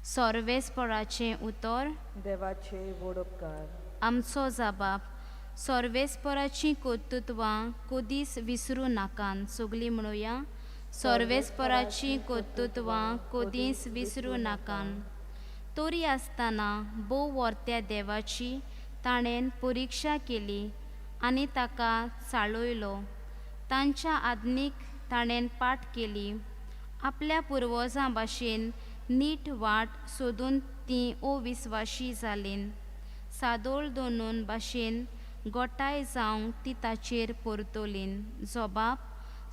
Speaker 7: सर्वेस्पराचें उतर.
Speaker 3: देवाचे व्हड उपकार.
Speaker 7: आमचो जाबाब. सर्वेस्पराचीं कर्तुत्वां कधीच विसरूं नाकान. सगलीं म्हणुया, सर्वेस्पराचीं कर्तुत्वां कधीच विसरूं नाकान. तोरी आसतना भोव वर्त्या देवाची ताणें परिक्षा केली आनी ताका चाळयलो. तांच्या आज्ञेक ताणें पाट केली. आपल्या पुर्वजां भाशेन नीट वाट सोदून तीं अविस्वाशी जालीं. सादोळ दोनून भाशेन गोठाय जावंक ती ताचेर परतलीं. जबाब: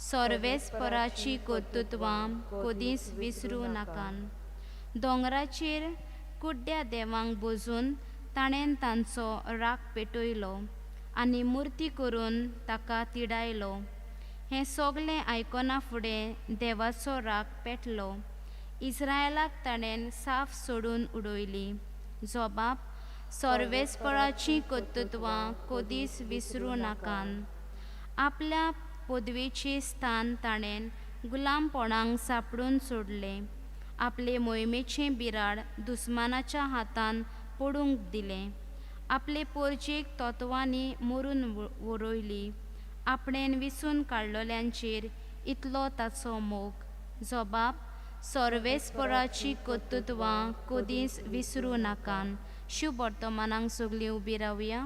Speaker 7: सर्वेस्पराचीं कर्तुत्वां कधीच विसरूं नाकान. दोंगराचेर कुड्ड्या देवांक बजून ताणें तांचो राग पेटयलो आनी मुर्ती करून ताका तिडायलो. हें सगलें आयकना फुडें देवाचो राग पेटलो. इस्रायेलाक ताणें साफ सोडून उडयली. जबाब: सर्वेस्पराचीं कर्तुत्वां कधीच विसरूं नाकान. आपल्या पदवेचें स्थान ताणें गुलामपणांक सांपडून सोडलें. आपले मोहिमेचें बिराड दुस्मानाच्या हातान पडूंक दिलें. आपले परजेक तोतवांनी मरून वरयली. आपणें विसून काडलोल्यांचेर इतलो ताचो मोग. जबाब: सर्वेस्पराचीं कर्तुत्वां कधीच विसरूं नाकान. शुभ वर्तमानांक सगलीं उबी रावया.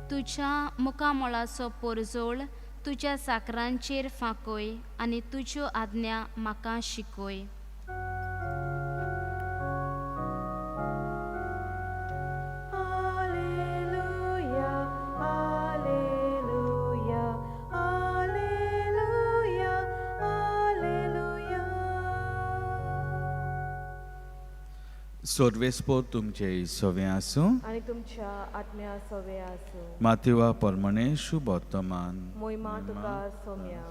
Speaker 7: तुज्या मुखामळाचो पोरजोळ तुज्या चाकरांचेर फांकय आनी तुज्यो आज्ञा म्हाका शिकय.
Speaker 6: सोर्वेस्पोर तुमचे सवे आसूं
Speaker 3: आनी तुमच्या आत्म्या सवे आसूं.
Speaker 6: माथेवा परमणे शुभ वर्तमान
Speaker 3: मोहिमा तुका सोम्या.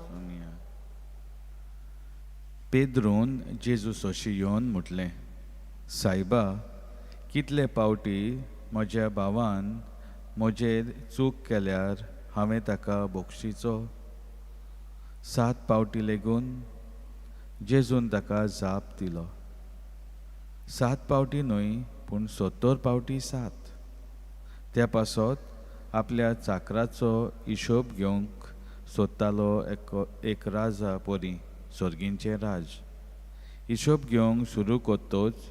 Speaker 6: पेद्रून जेजू सोशी येवन म्हटलें, सायबा, कितले पावटी म्हज्या भावान म्हजेर चूक केल्यार हांवें ताका बोक्षिचो? 7 पावटी लेगून? जेजून ताका जाप दिलो, 7 पावटी न्हय पूण 70 पावटी 7. त्या पासत आपल्या चाकराचो हिशोब घेवंक सोदतालो एक राजा पोरी, सोर्गींचे राज. हिशोब घेवंक सुरू कोत्तोच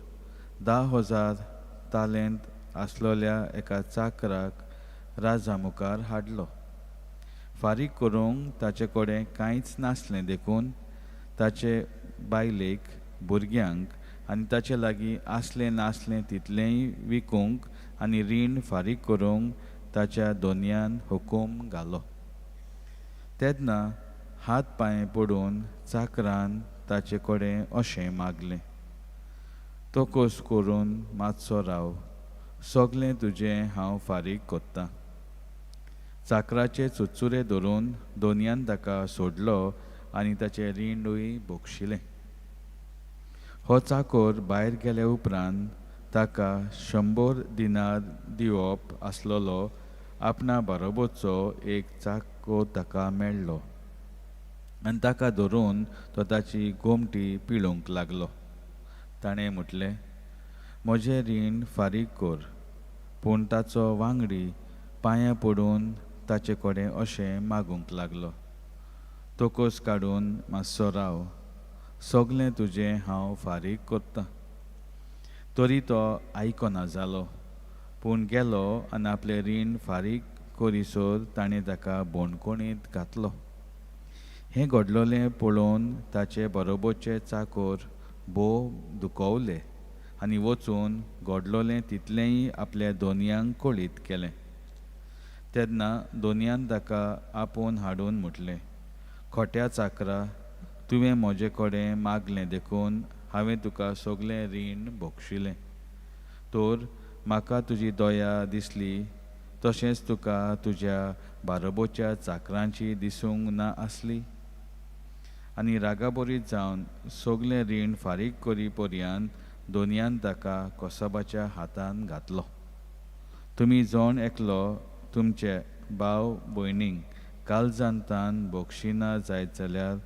Speaker 6: 10,000 तालेंत आसलोल्या एका चाकराक राजा मुखार हाडलो. फारीक करूंक ताचे कडेन कांयच नासलें देखून ताचे बायलेक, भुरग्यांक आनी ताचे लागीं आसलें नासलें तितलेंय विकूंक आनी रीण फारीक करूंक ताच्या दोनयान हुकूम घालो. तेन्ना हात पांय पडून चाकरान ताचे कडेन अशें मागलें, तोकोस करून मातसो राव, सगलें तुजें हांव फारीक कोत्तां. चाकराचे चुचुरे धरून दोनयान ताका सोडलो आनी ताचें रीणूय बोगशिलें. हो चाकोर भायर गेले उपरांत ताका 100 दिनार दिवप आसलोलो आपणा बरोबरचो एक चाको ताका मेळ्ळो आनी ताका धरून तो ताची गोमटी पिळोवंक लागलो. ताणें म्हटलें, म्हजें रीण फारीक कर. पूण ताचो वांगडी पांयां पडून ताचे कडेन अशें मागूंक लागलो, तोकोस काडून मातसो राव, सगलें तुजें हांव फारीक कोत्तां. तरी तो आयकना जालो, पूण गेलो आनी आपलें रीण फारीक करिसोर ताणें ताका बोणकोणींत घातलो. हें घडलोलें पळोवन ताचे बरोबरचे चाकोर भोव दुखवले आनी वचून घडलोलें तितलेंय आपल्या दोनयांक कळीत केलें. तेन्ना दोनयान ताका आपोवन हाडून म्हटलें, खोट्या चाकरा, तुवें म्हजे कडेन मागलें देखून हांवें तुका सगलें रीण बोगशिलें. तर म्हाका तुजी दया दिसली तशेंच तुका तुज्या बारोबरच्या चाकरांची दिसूंक ना आसली? आनी रागाबोरीत जावन सगलें रीण फारीक करी पर्यंत दोनयान ताका कोसाबाच्या हातान घातलो. तुमी जण एकलो तुमचे भाव भयणींक काळजांतान बोगशिना जायत जाल्यार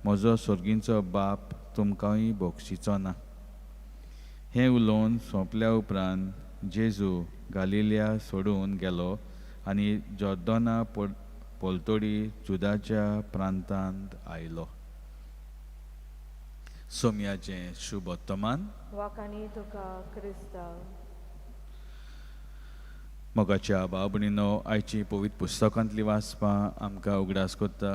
Speaker 6: म्हजो सोर्गींचो बाप तुमकांय बोगशिचो ना. हें उलोवन सोंपल्या उपरांत जेजू गालिल्या सोडून गेलो आनी जोर्दाना पलतडी जुदाच्या प्रांतांत आयलो. सोम्याचें शुभ वर्तमान.
Speaker 3: वाकानी तुका क्रिस्ता.
Speaker 6: मोगाच्या भाव भयणीनो, आयची पवित्र पुस्तकांतलीं वाचपां आमकां उगडास कोत्ता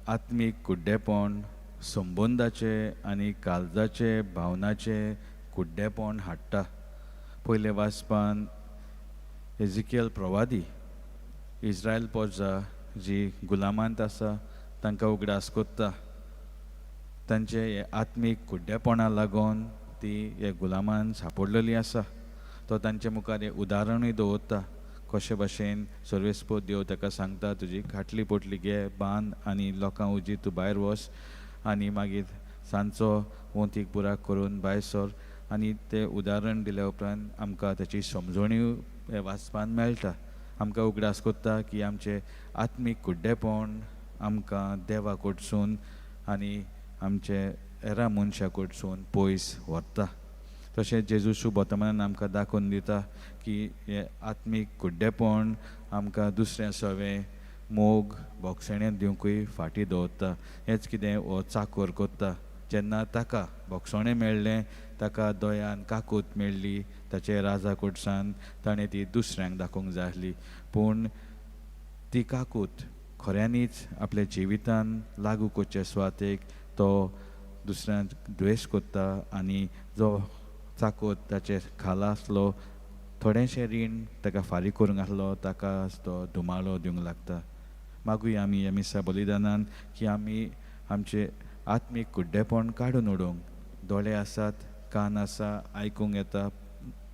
Speaker 6: आत्मीक कुड्डेपण, संबंदाचे आनी काळजाचे भावनाचे कुड्डेपण हाडटा. पयले वाचपान एजिकेल प्रवादी इस्रायल पोरजा जी गुलामांत आसा तांकां उगडास कोत्ता. तांचे हे आत्मीक कुड्डेपणा लागून ती हे गुलामान सांपडलेली आसा. तो तांचे मुखार हे उदाहरणूय दवरता, कशे भाशेन सर्वेस्पो देव ताका सांगता, तुजी खाटली पोटली घे, बांद आनी लोकां उजी तूं भायर वच आनी मागीर सांजचो वोंतीक बुराक करून भायर सर. आनी तें उदाहरण दिल्या उपरांत आमकां ताची समजणूय हे वाचपान मेळटा. आमकां उगडास कोत्ता की आमचें आत्मीक कुड्डेपण आमकां देवा कडसून आनी आमचे हेरा मनशां कडसून पयस व्हरता. तशेंच जेजू शुभ वर्तमानान आमकां दाखोवन दिता की हे आत्मीक कुड्डेपण आमकां दुसऱ्या सवें मोग बोगसणे दिवंकूय फाटीं दवरता. हेंच कितें हो चाकोर कोत्ता. जेन्ना ताका बोगसणें मेळ्ळें, ताका दोयान काकूत मेळ्ळी ताचे राजा कडसान, ताणें ती दुसऱ्यांक दाखोवंक जाय आसली. पूण ती काकूत खऱ्यांनीच आपल्या जिवितान लागू करचे सुवातेक तो दुसऱ्यांक द्वेश कोत्ता आनी जो चाकोर ताचे खाला आसलो थोडेंशें रीण ताका फारीक करूंक आसलो ताका तो धुमाळो दिवंक लागता. मागूय आमी ह्या मिसा बलिदानान की आमी आमचे आत्मीक कुड्डेपण काडून उडोवंक. दोळे आसात, कान आसा, आयकूंक येता,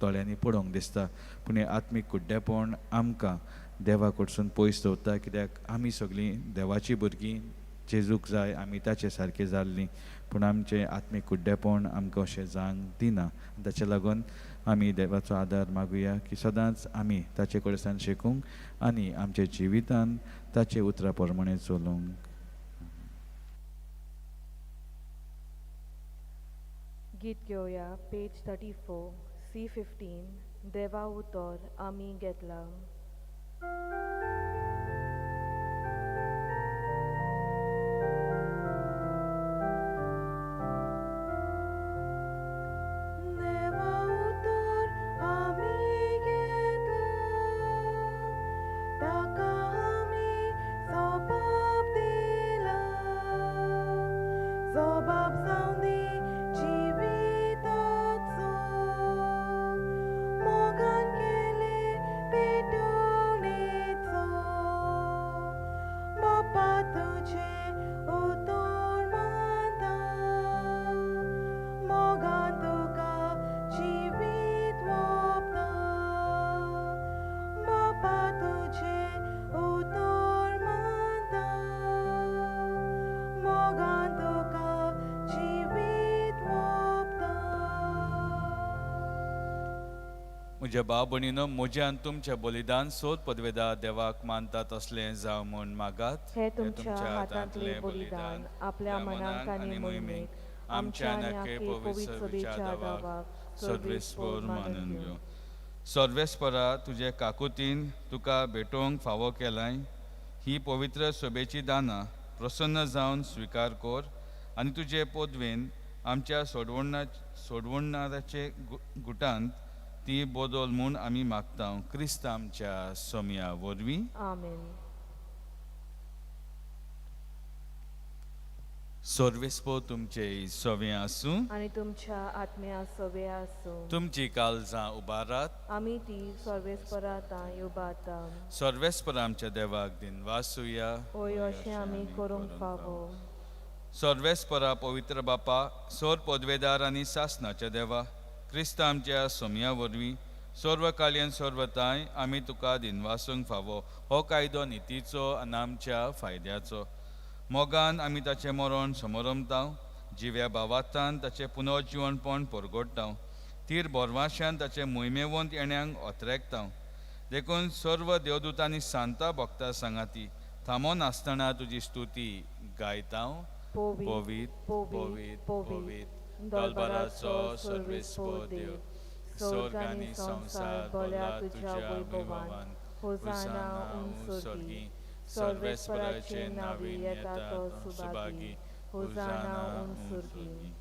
Speaker 6: दोळ्यांनी पळोवंक दिसता, पूण हें आत्मीक कुड्डेपण आमकां देवा कडसून पयस दवरता, कित्याक आमी सगळीं देवाची भुरगीं, जेजूक जाय आमी ताचे सारके जाल्लीं, पूण आमचें आत्मीक कुड्डेपण आमकां अशें जावंक दिना. ताचे लागून आमी देवाचो आदार मागुया की सदांच आमी ताचे कडच्यान शिकूंक आनी आमच्या जिवितान ताचे उतरां प्रमाणे चलूंक.
Speaker 3: गीत घेवया पेज 34 C15 देवा उतर आमी घेतला.
Speaker 6: म्हज्या भाव भयणीनो, म्हज्यान तुमचें बलिदान सोद पदवेदार देवाक मानता तसलें जावं म्हूण मागात.
Speaker 3: हे तुमच्या हातांतलें बलिदान आपल्या मनांत आनी मोहिमेक आमच्या नाके पवित्र सभेच्या दावाक
Speaker 6: सर्वेस्पर मानून घेवं. सर्वेस्परा, तुजे काकुतीन तुका भेटोवंक फावो केलाय ही पवित्र सभेची दानां प्रसन्न जावन स्विकार कर आनी तुजे पदवेन आमच्या सोडवणाऱ्याचे गुटांत ती बदल म्हूण आमी मागता. क्रिस्त आमच्या सोम्या वरवीं.
Speaker 3: आमेन.
Speaker 6: सर्वेस्पर तुमचे सोवे आसूं
Speaker 3: आनी तुमच्या आत्म्या सोवे आसूं.
Speaker 6: तुमची काळजां उबारात.
Speaker 3: आमी ती सर्वेस्परांत उबारता.
Speaker 6: सर्वेस्पर आमच्या देवाक दिन वासुया.
Speaker 3: ओय अशें आमी करूंक फावो.
Speaker 6: सर्वेस्परा पवित्र बापा, सोर पदवेदार आनी सासणाच्या देवा, क्रिस्त आमच्या सोम्या वरवीं सर्वकालीन सर्वताय आमी तुका दिनवासूंक फावो. हो कायदो नितीचो आनी आमच्या फायद्याचो. मोगान आमी ताचें मरण समरमतां, जिव्या भावार्थान ताचें पुनर्जिवणपण परगडटां, तीर बोरवाश्यान ताचें मोहिमेवंत येण्यांक ओतरेकतां. देखून सर्व देवदूतांनी सांता भक्तां सांगाती थांबोन आसतना तुजी स्तुती गायतां. पोवीत पोवीत पोवीत दलबाराचो सर्वेस्पर देव, स्वर्ग आनी संसार भला तुज्या वैभवान. होसाना उंचर्गी, सर्वेस्पराचे नावी येता तो सुभागी. होसाना उंचर्गी.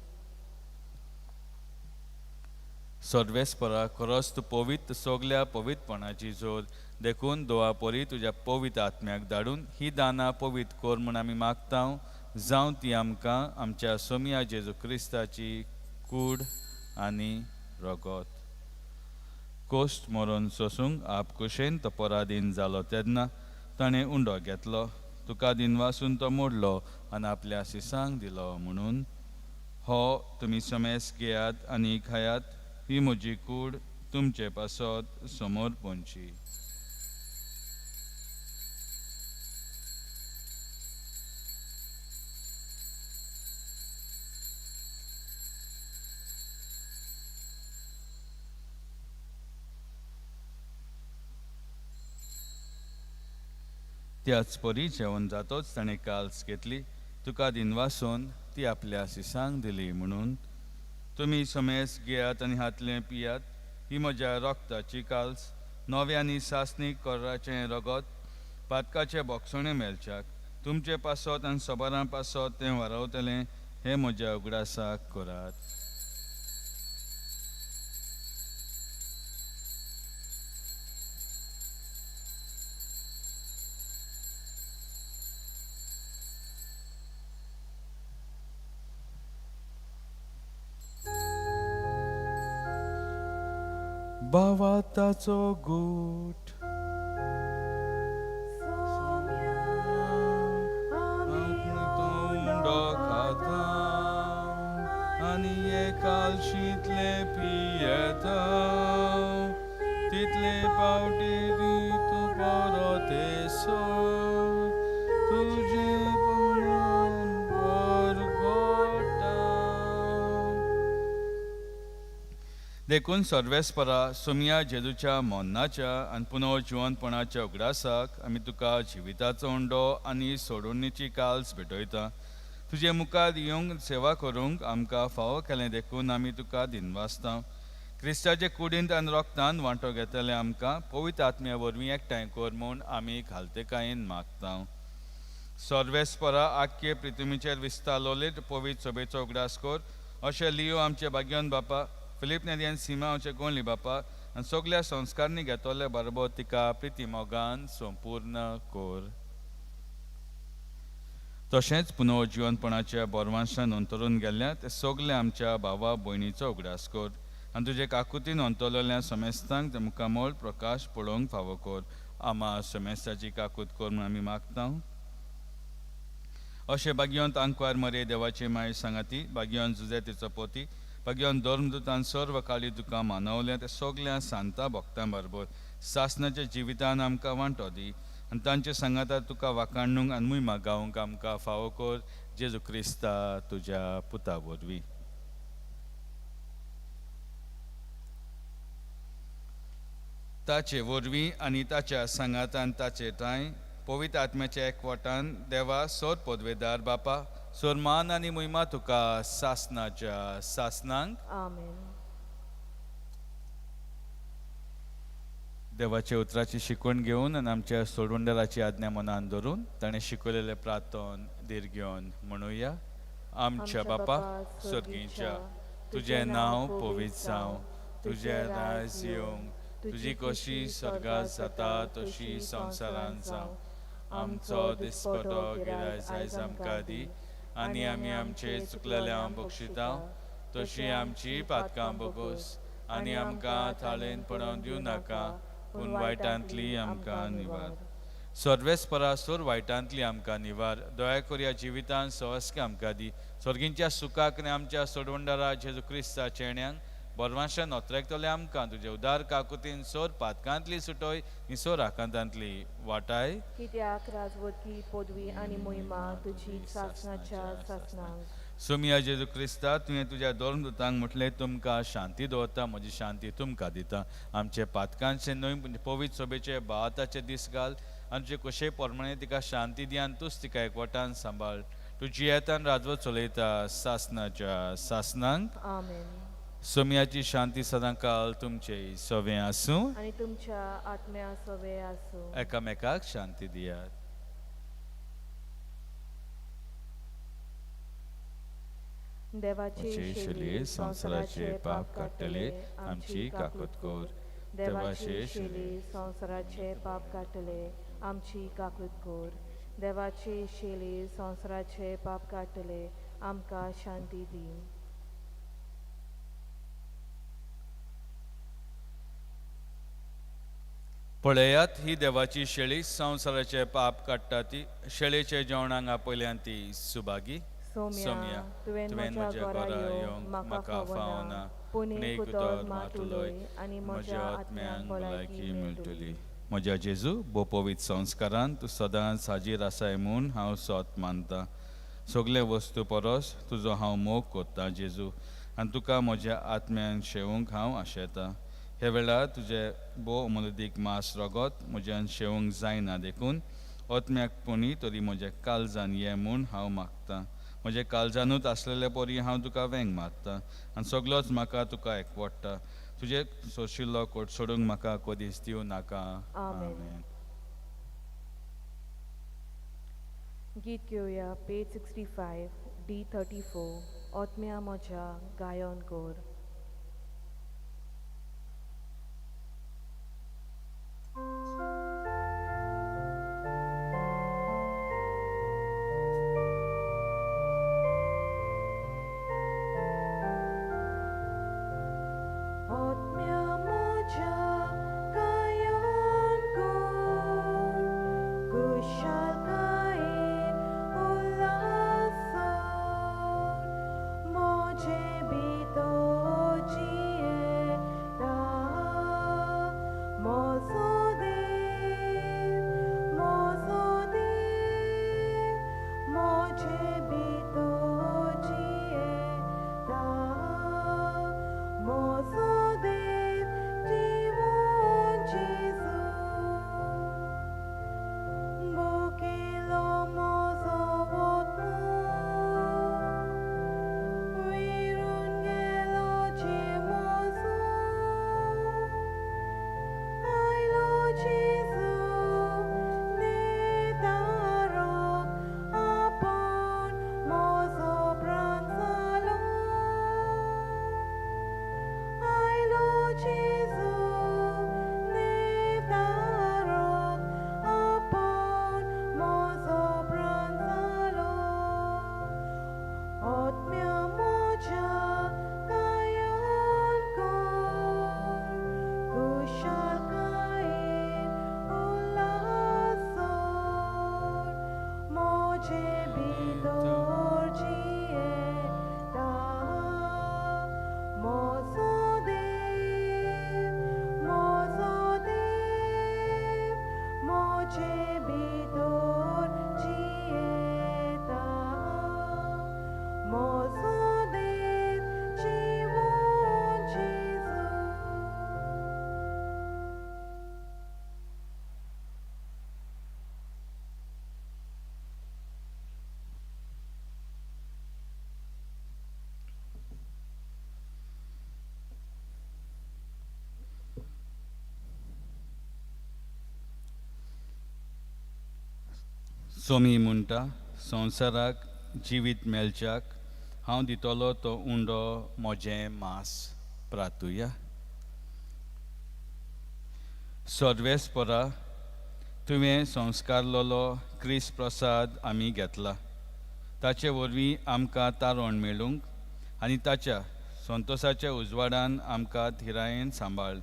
Speaker 6: सर्वेस्परा, खरोच तूं पवित्र सगल्या पवित्रपणाची जोर. देखून दोळा परी तुज्या पवित्र आत्म्याक धाडून ही दानां पवित्र कर म्हूण आमी मागतां. जावं ती आमकां आमच्या सोम्या जेजू क्रिस्ताची कूड आनी रगत. कोस्ट मरून सोसूंक आप कुशेन तो पराधीन जालो तेन्ना ताणें उंडो घेतलो. तुका दिनवासून तो मोडलो आनी आपल्या सिसांक दिलो म्हणून. हो तुमी समेस घेयात आनी खायात. ही म्हजी कूड तुमचे पासत समोर पोंची. त्याच परी जेवण जातोच ताणें काल्स घेतली. तुका दिनवासून ती आपल्या सिसांक दिली म्हणून. तुमी समेस घेयात आनी हातलें पियात. ही म्हज्या रक्ताची काल्स, नवे आनी सासणीक कोर्राचें रगत, पातकाचे बोगसणे मेलच्याक तुमचे पासत आनी सोबारां पासत तें वारवतलें. हें म्हज्या उगडासाक करात. भावाताचो गूट. उंडो खाता आनी ये कालशीतले पियेता तितले पावटी तू परत येसो तुझे देखून सर्वेस्परा सुमिया जेजूच्या मोन्नाच्या आनी पुनर्जिवनपणाच्या उगडासाक आमी तुका जिविताचो उंडो आनी सोडणीची काल्स भेटयता. तुजे मुखार येवंक सेवा करूंक आमकां फावो केलें देखून आमी तुका दिनवासता. क्रिस्ताचे कुडींत आनी रोगतान वांटो घेतले आमकां पवित्र आत्म्या वरवीं एकठांय कर म्हूण आमी घालतेकायेन मागता. सर्वेस्परा आख्खे पृथ्वीचेर विस्तारलोले पवित्र सभेचो उगडास कर. अशें लियो आमचे भाग्यवन बापा, फिलीप नेरियन सीमा आमचे गोंडली बापा आनी सगळ्या संस्कारनी घेतले बरोबर तिका प्रिती मोगान संपूर्ण कर. तशेंच पुनर्जिवनपणाच्या बोरवांशान अंतरून गेल्ल्या ते सगळे आमच्या भावा भयणीचो उगडास कर आनी तुजे काकुतीन अंतरलेल्या समेस्तांक ते मुखामोल प्रकाश पळोवंक फावो कर. आमा समेस्ताची काकूत कर म्हूण आमी मागता. अशें भाग्यवंत आंकवार मरे देवाची माय सांगाती, भाग्यवंत जुजे तिचो पोती, भाग्यवंत धर्मदूतान सर्व काळी तुका मानवल्या ते सगळ्या सांता भक्तां बरोबर सासणाच्या जिवितान आमकां वांटो दी आनी तांचे सांगाता तुका वाखाणूंक आनी मुयमा गावंक आमकां फावो कर. जेजू क्रिस्ता तुज्या पुता वरवीं. ताचे वरवीं आनी ताच्या सांगातान ताचे ताय पवित्र आत्म्याच्या एकवटान देवा सोर पदवेदार बापा सोरमान आनी मुयमा तुका सासनाच्या सासनांक.
Speaker 3: आमेन.
Speaker 6: देवाच्या उतराची शिकवण घेवन आनी आमच्या सोडवंडराची आज्ञा मनान धरून ताणें शिकयलेले प्रार्थन धीर घेवन म्हणुया. आमच्या बापा स्वर्गीच्या, तुजें नांव पवित्र जावं, तुजें राज येवंक, तुजी कशी स्वर्गांत जाता तशी संवसारांत जावं. आमचो दिसपतो गिराय आयज आमकां दी आनी आमी आमचे चुकलेल्यांक बक्षिता तशी आमची पातकां बगोस आनी आमकां थाळेन पडोवन दिवं नाका पूण वायटांतली आमकां निवार. सर्वेस्परा सोर वायटांतली आमकां निवार. दया करून जिवितांत सवस्के आमकां दी. स्वर्गींच्या सुखाक आनी आमच्या सोडवंडरा जेजू क्रिस्ता चेण्यांक बोरवांशान ओतरेकतले आमकां तुजे उदार काकुतीन सोर पातकांतली सुटोय नी सोर आकांतांतली वाटाय.
Speaker 3: कित्याक राजवटी पदवी आनी मोहिमा तुजी सासणाच्या सासनांक.
Speaker 6: सुमिया जेजू क्रिस्ता तुवें तुज्या धर्मदूतांक म्हटलें तुमकां शांती दवरता, म्हजी शांती तुमकां दिता. आमचे पातकांचे न्हय पवित्र सभेचे बावताचे दीस घाल आनी तुजे कशे प्रमाणे तिका शांती दी आनी तूंच तिका एकवटान सांबाळ. तुजी येतान राजवट चलयता सासनाच्या सासनांक.
Speaker 3: आमेन.
Speaker 6: सुमियाची शांती सदांकाळ तुमचे सवे आसूं
Speaker 3: आनी तुमच्या आत्म्या सवे आसूं.
Speaker 6: एकामेकाक शांती दियात.
Speaker 3: देवाचे शेली संवसाराचे पाप काडटले आमची काकूत कर. देवाचे शेली संवसाराचे पाप काडटले आमची काकूत कर. देवाचे शेली संवसाराचे पाप काडटले आमकां शांती दी.
Speaker 6: पळयात ही देवाची शेळी संवसाराचे पाप काडटा ती. शेळेचे जेवणाक आपयल्यान ती सुभागी. सोम्या तुवें म्हज्या घरा येवंक म्हाका फावना पूण एक उतर मात उलय आनी म्हज्या आत्म्यांक भलायकी मेळटली. म्हज्या जेजू बो पवित्र संस्कारान तूं सदांच हाजीर आसाय म्हूण हांव सोत मानता. सगळे वस्तू परस तुजो हांव मोग करता जेजू आनी तुका म्हज्या आत्म्यान शेवूंक हांव आशेता. हे वेळार तुजे बो अमोलदीक मास रगत म्हज्यान शेवंक जायना देखून आत्म्याक पुणी तरी म्हज्या काळजान ये म्हूण हांव मागतां. म्हजे काळजानूच आसलेले परी हांव तुका वेंग मारता आनी सगळोच म्हाका तुका एकवडटा. तुजे सोशिल्लो कोट सोडूंक म्हाका कधीच दिवं नाका. आमेन.
Speaker 3: गीत घेवया पेज 65 D34. आत्म्या म्हज्या गायन कर.
Speaker 8: Moje
Speaker 6: सोमी म्हणटा संवसाराक जिवीत मेलच्याक हांव दितलो तो उंडो म्हजें मांस. प्रार्थुया. सर्वेस्परा तुवें संस्कारलेलो क्रिस्त प्रसाद आमी घेतला. ताचे वरवीं आमकां तारण मेळूंक आनी ताच्या संतोशाच्या उजवाडान आमकां थिरायेन सांबाळ.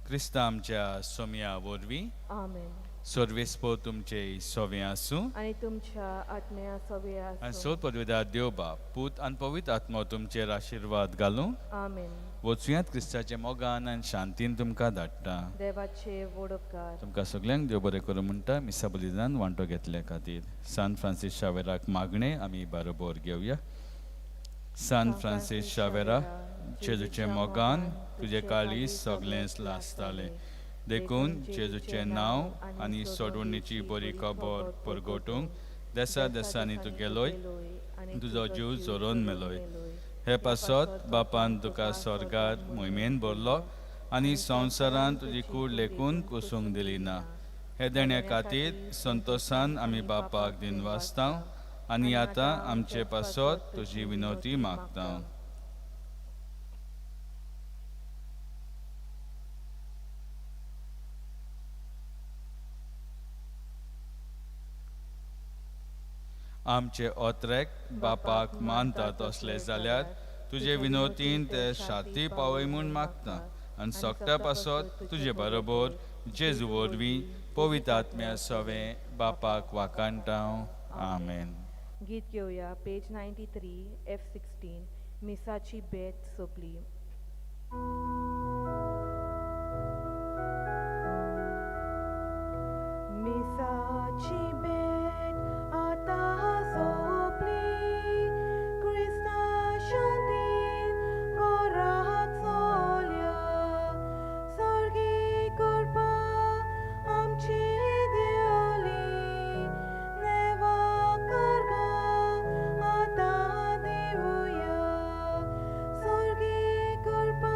Speaker 6: क्रिस्ता आमच्या सोम्या वरवीं.
Speaker 3: आमेन.
Speaker 6: सर्वेस्पो तुमचे सोवें आसूं.
Speaker 3: आणि तुमच्या आत्म्या सवे
Speaker 6: आनी
Speaker 3: आसूं.
Speaker 6: सोद पदवीदार देव बाप पूत आनी पवित्र आत्मा तुमचेर आशिर्वाद घालूं.
Speaker 3: आमेन.
Speaker 6: वचुयात क्रिस्ताचे मोगान आनी शांतीन तुमकां धाडटा.
Speaker 3: देवाचे वडोपकार.
Speaker 6: तुमकां सगल्यांक देव बरें करूं म्हणटा मिसा बलिदान वांटो घेतल्या खातीर. सान फ्रांसीस शावेराक मागणे आमी बरोबर घेवया. सान फ्रांसीस शावेरा जेजूचे मोगान तुजे काळी सगळेंच लासतालें. देखून जेजूचें नांव आनी सोडवणेची बरी खबर परगटूंक देसा देसांनी तुगेलोय तुजो जीव जोरोन मेलोय. हे पासत बापान तुका स्वर्गार मोहिमेन भरलो आनी संवसारान तुजी कूड लेखून कुसूंक दिली ना. हे देण्या खातीर संतोशान आमी बापाक दिनवासता आनी आतां आमचे पासत तुजी विनवती मागता. आमचे ओत्रेक बापाक मानतात असले जाल्यार तुजे विनोतीन ते शाती पावय म्हूण मागता आनी सोगट्या पासत तुजे बरोबर जेजू वरवीं पवित्र आत्म्या सवें बापाक वाकाणटा. आमेन.
Speaker 3: गीत घेवया. Page 93 F16. मिसाची बेत सोंपली. मिसाची बेट आतां सोंपली. क्रिस्ता शांतीन घरांत चलया. सर्गी करपा आमची देवली. नेवा कारगा आतां देवया. सर्गी करपा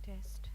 Speaker 5: test.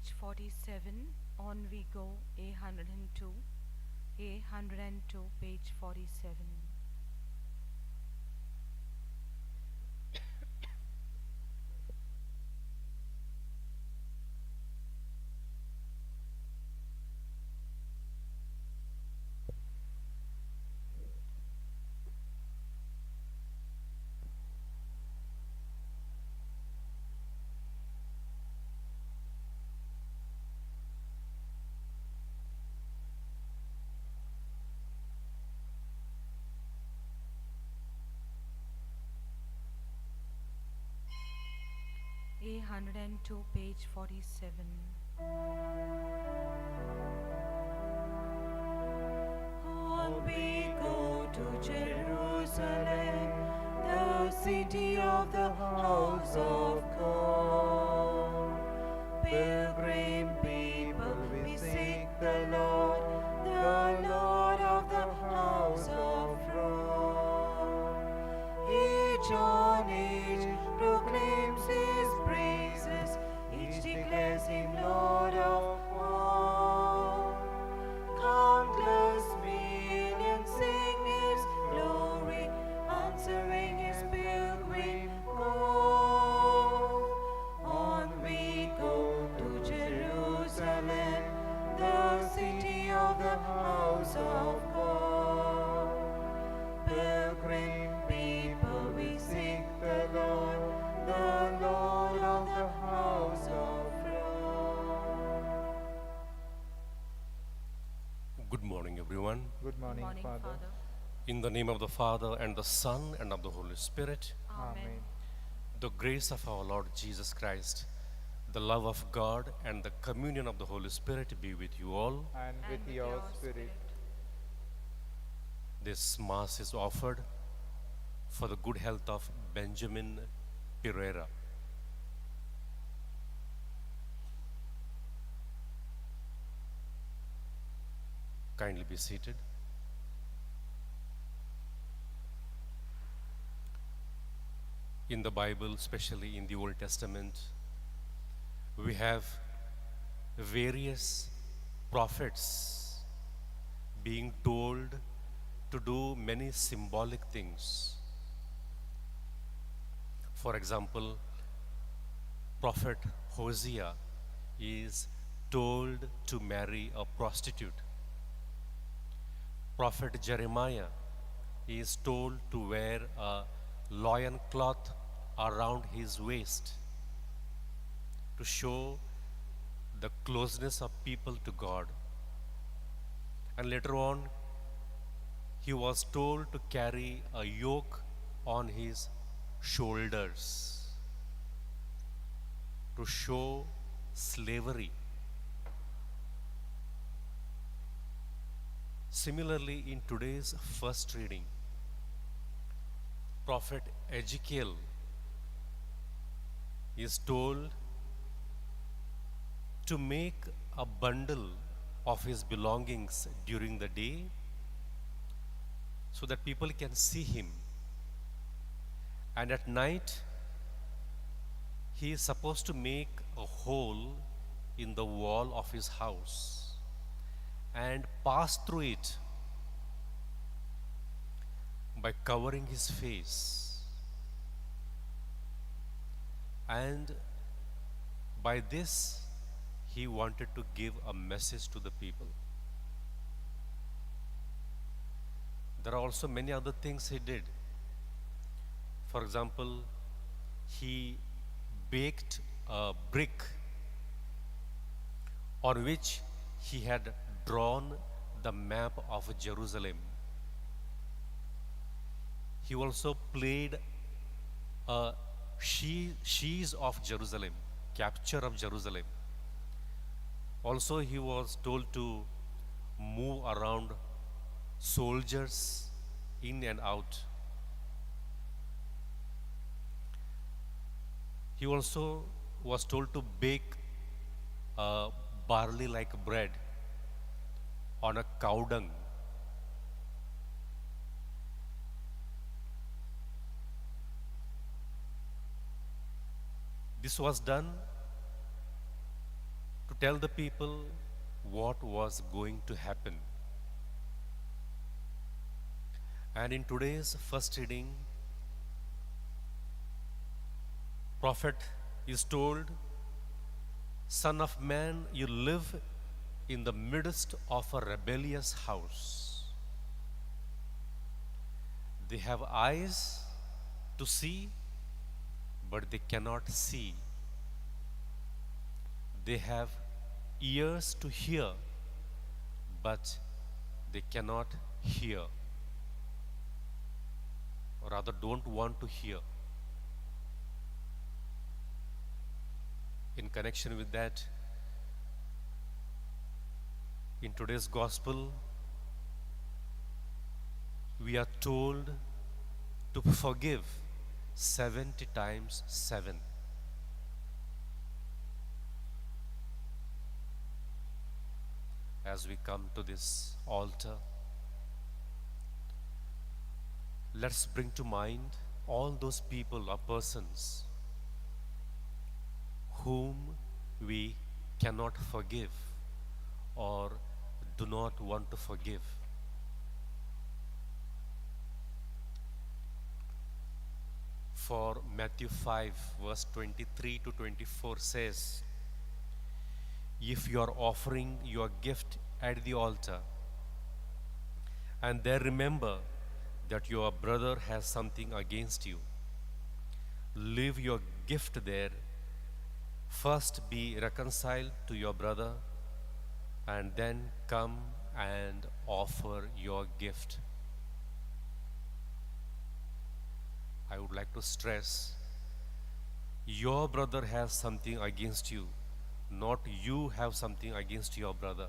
Speaker 8: page 47. On we go, A102. A102, page 47. A102, page 47. On we go to Jerusalem, the city of the house of God. Pilgrim people, we seek the Lord of the house of God. Each on each proclaims his praises, each declares him Lord of all. Countless millions sing his glory, answering his pilgrim call. On we go to Jerusalem, the city of the house of God. Pilgrim people, we seek the Lord of the house of God.
Speaker 9: Good morning, everyone.
Speaker 4: Good morning, Father.
Speaker 9: In the name of the Father, and the Son, and of the Holy Spirit,
Speaker 4: Amen.
Speaker 9: the grace of our Lord Jesus Christ, the love of God, and the communion of the Holy Spirit be with you all.
Speaker 4: And with your spirit.
Speaker 9: This Mass is offered for the good health of Benjamin Pereira. Kindly be seated. In the Bible, especially in the Old Testament, we have various prophets being told to do many symbolic things. For example, Prophet Hosea is told to marry a prostitute. Prophet Jeremiah is told to wear a loin cloth around his waist to show the closeness of people to God. And later on, he was told to carry a yoke on his shoulders to show slavery. Similarly, in today's first reading, Prophet Ezekiel is told to make a bundle of his belongings during the day so that people can see him. And at night, he is supposed to make a hole in the wall of his house and pass through it by covering his face. And by this, he wanted to give a message to the people. There are also many other things he did. For example, he baked a brick on which he had drawn the map of Jerusalem. He also played a siege of Jerusalem, capture of Jerusalem. Also, he was told to move around soldiers in and out. He also was told to bake a barley-like bread on a cow dung. This was done to tell the people what was going to happen. And in today's first reading, prophet is told, Son of man, you live in the midst of a rebellious house. They have eyes to see, but they cannot see. They have ears to hear, but they cannot hear, or rather don't want to hear. In connection with that, in today's gospel, we are told to forgive 70 times 7. As we come to this altar, let's bring to mind all those people or persons whom we cannot forgive or do not want to forgive. For Matthew 5 verse 23 to 24 says, if you are offering your gift at the altar and there remember that your brother has something against you, leave your gift there. First be reconciled to your brother and then come and offer your gift. I would like to stress, your brother has something against you, not you have something against your brother.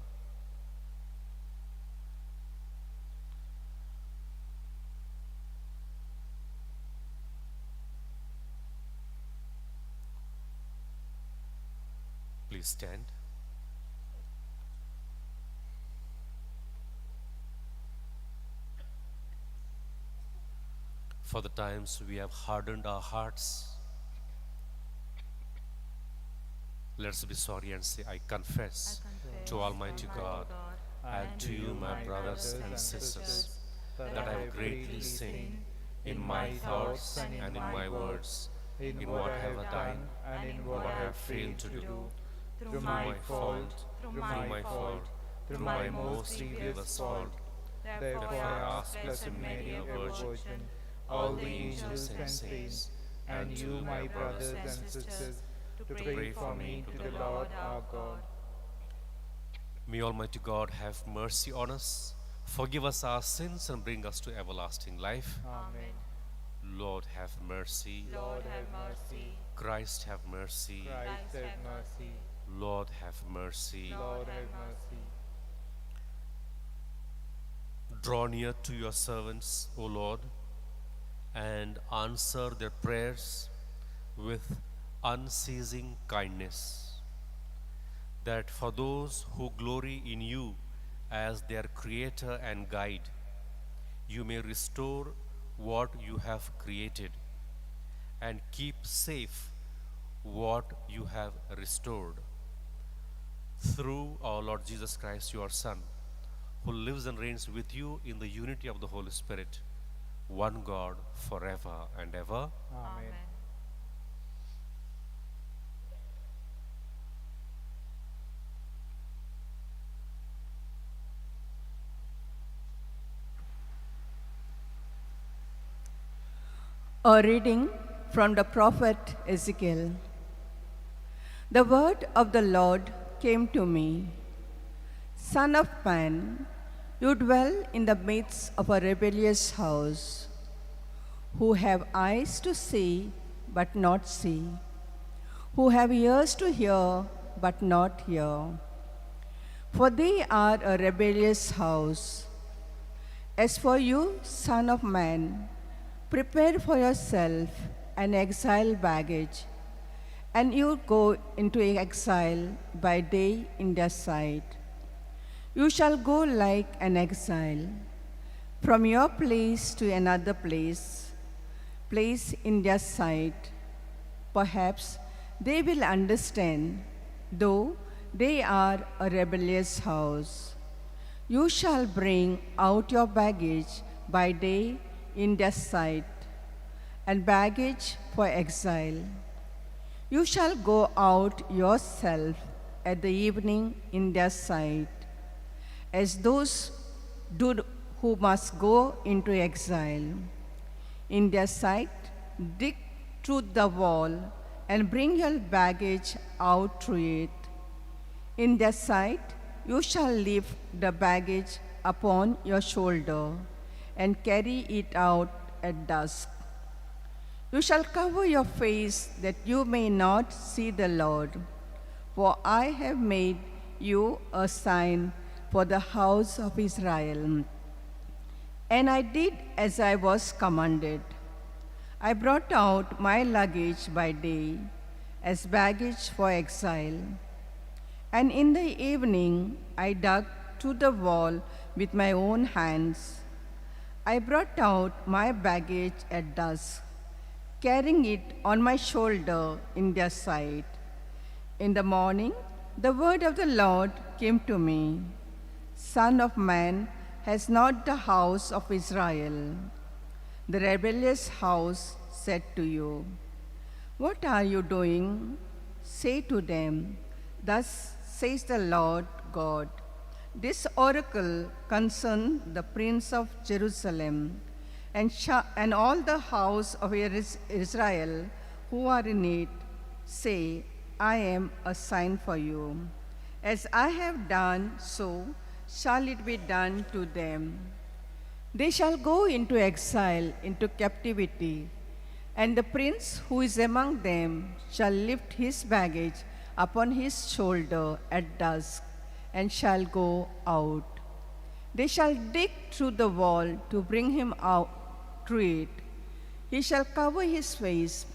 Speaker 9: Please stand. For the times we have hardened our hearts, let's be sorry and say, I confess to Almighty God and to you, my brothers and sisters, that I have greatly sinned in my thoughts and in my words, in what I have done and in what I have failed to do, through my fault, through my most grievous fault. Therefore I ask Blessed Mary, a Virgin, all the angels and saints, and you, my brothers and sisters, to pray for me to the Lord our God. May Almighty God have mercy on us, forgive us our sins, and bring us to everlasting life.
Speaker 5: Amen.
Speaker 9: Lord, have mercy.
Speaker 8: Lord, have mercy.
Speaker 9: Christ, have mercy.
Speaker 5: Christ have mercy.
Speaker 9: Lord, have mercy.
Speaker 5: Lord have mercy.
Speaker 9: Draw near to your servants, O Lord, and answer their prayers with unceasing kindness, that for those who glory in you as their creator and guide, you may restore what you have created and keep safe what you have restored. Through our Lord Jesus Christ, your Son, who lives and reigns with you in the unity of the Holy Spirit, one God, forever and ever.
Speaker 5: Amen.
Speaker 10: A reading from the prophet Ezekiel. The word of the Lord came to me. Son of man, you dwell in the midst of a rebellious house, who have eyes to see but not see, who have ears to hear but not hear. For they are a rebellious house. As for you, son of man, prepare for yourself an exile baggage, and you go into exile by day in their sight. You shall go like an exile, from your place to another place in their sight. Perhaps they will understand, though They are a rebellious house. You shall bring out your baggage by day in their sight, and baggage for exile. You shall go out yourself at the evening in their sight, as those who must go into exile. In their sight, dig through the wall and bring your baggage out through it. In their sight, you shall lift the baggage upon your shoulder and carry it out at dusk. You shall cover your face that you may not see the Lord, for I have made you a sign for the house of Israel. And I did as I was commanded. I brought out my luggage by day as baggage for exile. And in the evening I dug through the wall with my own hands. I brought out my baggage at dusk, carrying it on my shoulder in their sight. In the morning, the word of the Lord came to me. Son of man, has not the house of Israel, the rebellious house, said to you, what are you doing? Say to them, thus says the Lord God, this oracle concerns the prince of Jerusalem and all the house of Israel who are in it. Say, I am a sign for you. As I have done, so shall it be done to them. They shall go into exile, into captivity, and the prince who is among them shall lift his baggage upon his shoulder at dusk, and shall go out. They shall dig through the wall to bring him out through it. He shall cover his face,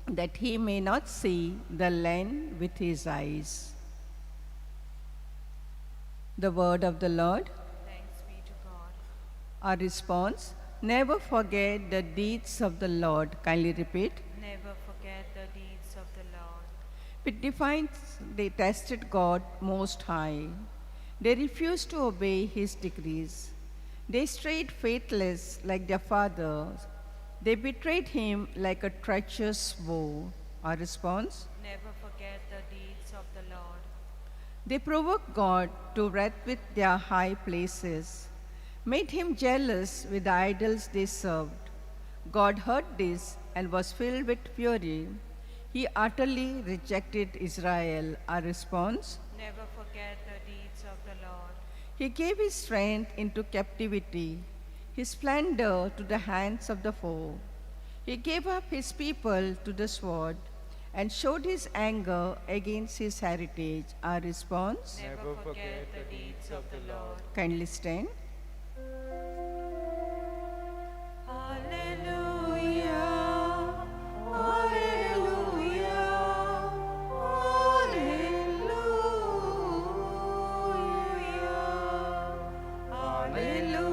Speaker 10: that he may not see the land with his eyes. The word of the Lord.
Speaker 8: Thanks be to God.
Speaker 10: Our response, never forget the deeds of the Lord. Kindly repeat.
Speaker 8: Never forget the deeds of the Lord.
Speaker 10: With defiance, they tested God Most High. They refused to obey his decrees. They strayed faithless like their fathers. They betrayed him like a treacherous foe. Our response?
Speaker 8: Never forget the deeds of the Lord.
Speaker 10: They provoked God to wrath with their high places, made him jealous with the idols they served. God heard this and was filled with fury. He utterly rejected Israel. Our response?
Speaker 8: Never forget the deeds of the Lord.
Speaker 10: He gave his strength into captivity, his splendor to the hands of the foe. He gave up his people to the sword and showed his anger against his heritage. Our response?
Speaker 8: Never forget the deeds of the Lord.
Speaker 10: Kindly stand.
Speaker 8: Hallelujah, hallelujah, hallelujah, hallelujah,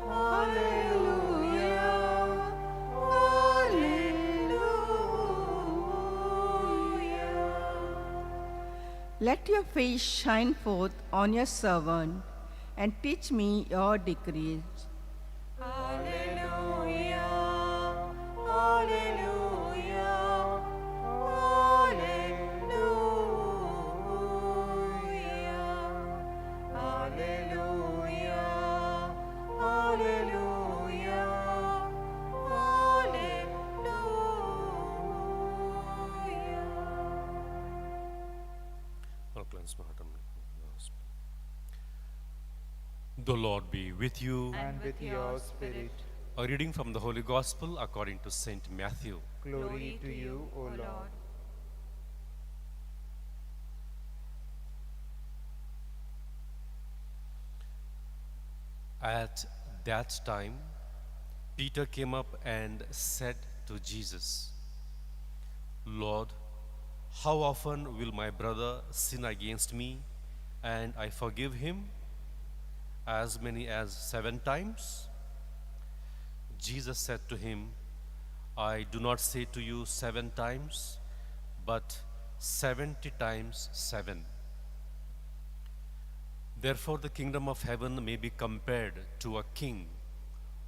Speaker 8: hallelujah.
Speaker 10: Let your face shine forth on your servant, and teach me your decrees.
Speaker 8: Hallelujah, hallelujah, hallelujah, hallelujah, hallelujah, hallelujah.
Speaker 9: I'll cleanse my heart and last. The Lord be with you.
Speaker 5: And with your spirit.
Speaker 9: A reading from the Holy Gospel according to Saint Matthew.
Speaker 5: Glory to you, O Lord.
Speaker 9: At that time, Peter came up and said to Jesus, Lord, how often will my brother sin against me and I forgive him? As many as 7 times? Jesus said to him, I do not say to you 7 times, but 70 times 7. Therefore, the kingdom of heaven may be compared to a king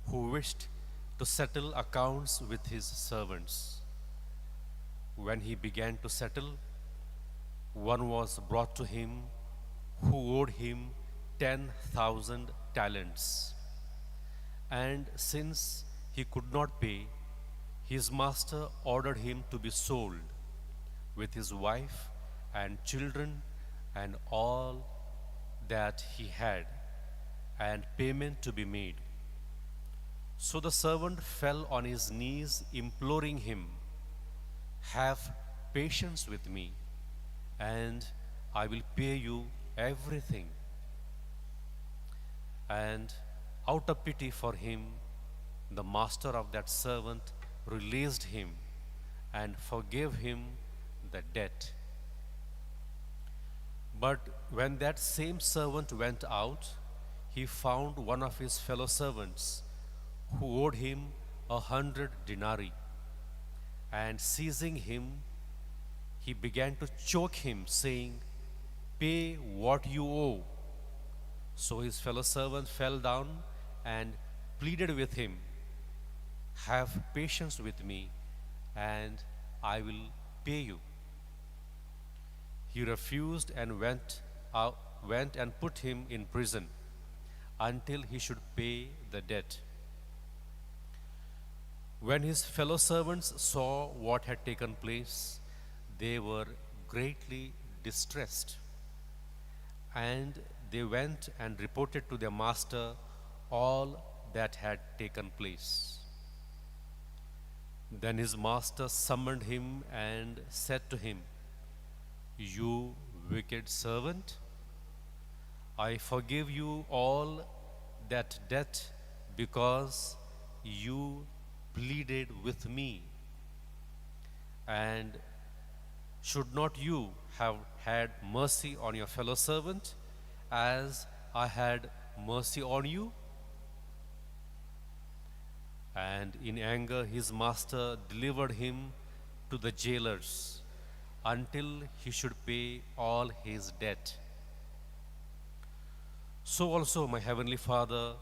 Speaker 9: who wished to settle accounts with his servants. When he began to settle, one was brought to him who owed him 10,000 talents. And since he could not pay, his master ordered him to be sold with his wife and children and all that he had, and payment to be made. So the servant fell on his knees, imploring him, "Have patience with me, and I will pay you everything." And out of pity for him, the master of that servant released him and forgave him the debt. But when that same servant went out, he found one of his fellow servants who owed him 100 denarii. And seizing him, he began to choke him, saying, "Pay what you owe." So his fellow servant fell down and pleaded with him, "Have patience with me, and I will pay you." He refused and went and put him in prison until he should pay the debt. When his fellow servants saw what had taken place, they were greatly distressed, and they went and reported to their master all that had taken place. Then his master summoned him and said to him, "You wicked servant, I forgive you all that debt because you pleaded with me. And should not you have had mercy on your fellow servant as I had mercy on you?" And in anger his master delivered him to the jailers until he should pay all his debt. So also my heavenly Father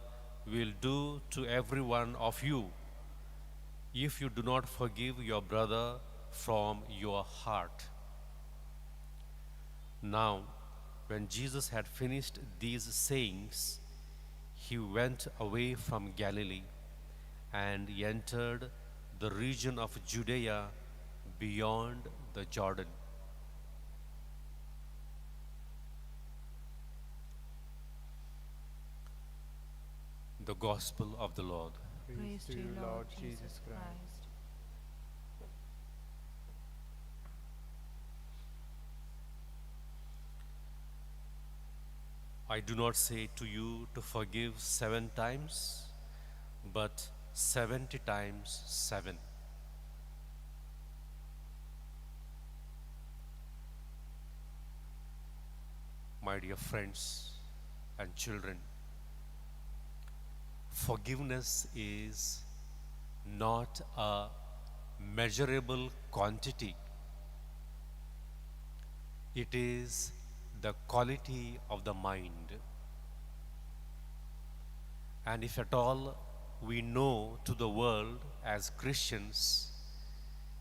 Speaker 9: will do to every one of you if you do not forgive your brother from your heart. Now, when Jesus had finished these sayings, he went away from Galilee and entered the region of Judea beyond the Jordan. The Gospel of the Lord.
Speaker 5: Praise to you, Lord Jesus Christ.
Speaker 9: I do not say to you to forgive 7 times, but 70 times 7. My dear friends and children, forgiveness is not a measurable quantity. It is the quality of the mind. And if at all we know to the world as Christians,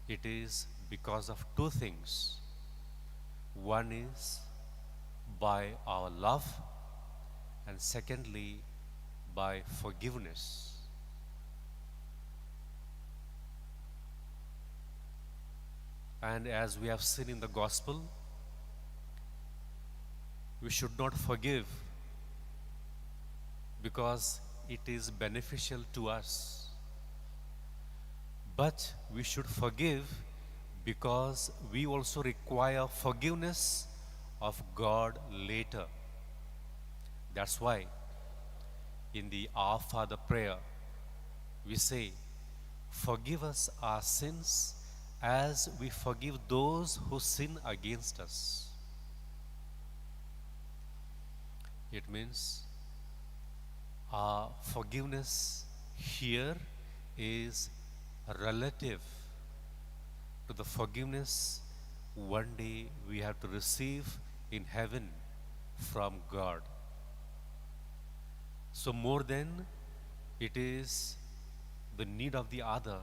Speaker 9: it is because of 2 things. One is by our love, and secondly, by forgiveness. And as we have seen in the Gospel, we should not forgive because it is beneficial to us. But we should forgive because we also require forgiveness of God later. That's why in the Our Father prayer, we say, "Forgive us our sins as we forgive those who sin against us." It means our forgiveness here is relative to the forgiveness one day we have to receive in heaven from God. So more than it is the need of the other,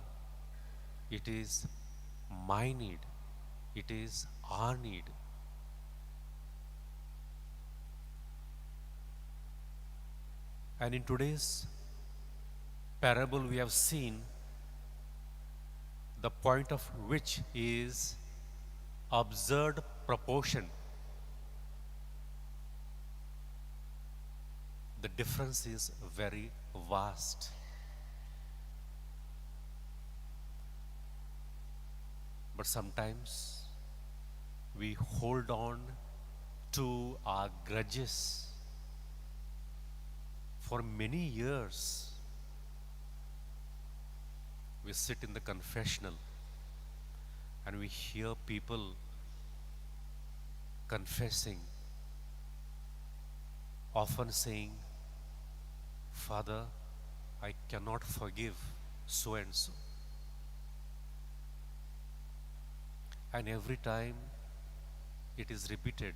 Speaker 9: it is my need, it is our need. And in today's parable we have seen the point of which is absurd proportion. The difference is very vast. But sometimes we hold on to our grudges for many years. We sit in the confessional and we hear people confessing, often saying, Father, I cannot forgive so and so. And every time it is repeated.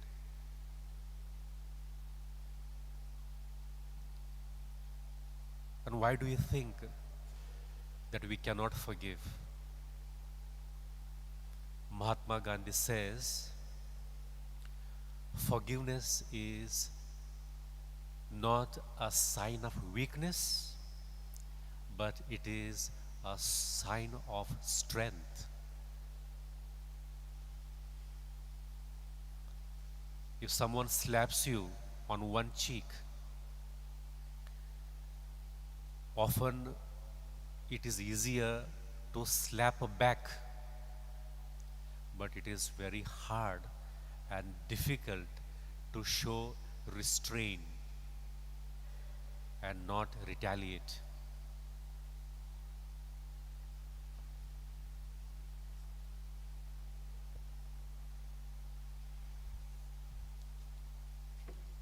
Speaker 9: And why do you think that we cannot forgive? Mahatma Gandhi says, forgiveness is not a sign of weakness, but it is a sign of strength. If someone slaps you on one cheek, often it is easier to slap back, but it is very hard and difficult to show restraint and not retaliate.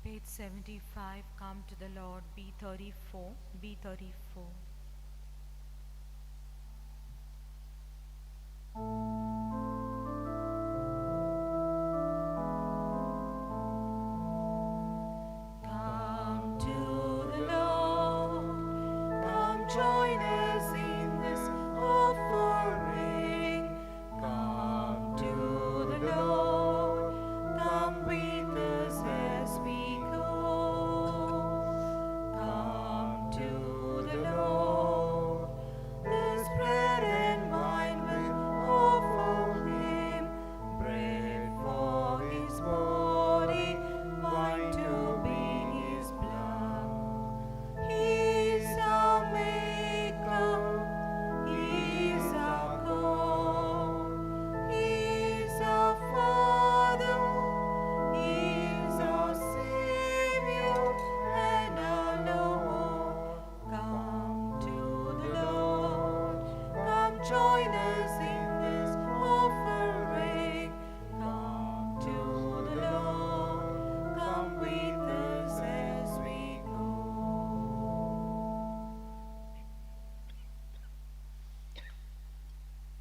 Speaker 5: Page 75, Come to the Lord, B34, B34.
Speaker 8: Come to the Lord, come join us in this offering. Come to the Lord, come with us as we go. Come to the Lord, this bread and wine will offer Him, bread for His body, wine to be His blood. He is our Maker, He is our God, He is our Father, He is our Savior and our Lord. Come to the Lord, come join us in this offering. Come to the Lord, come with us as we go.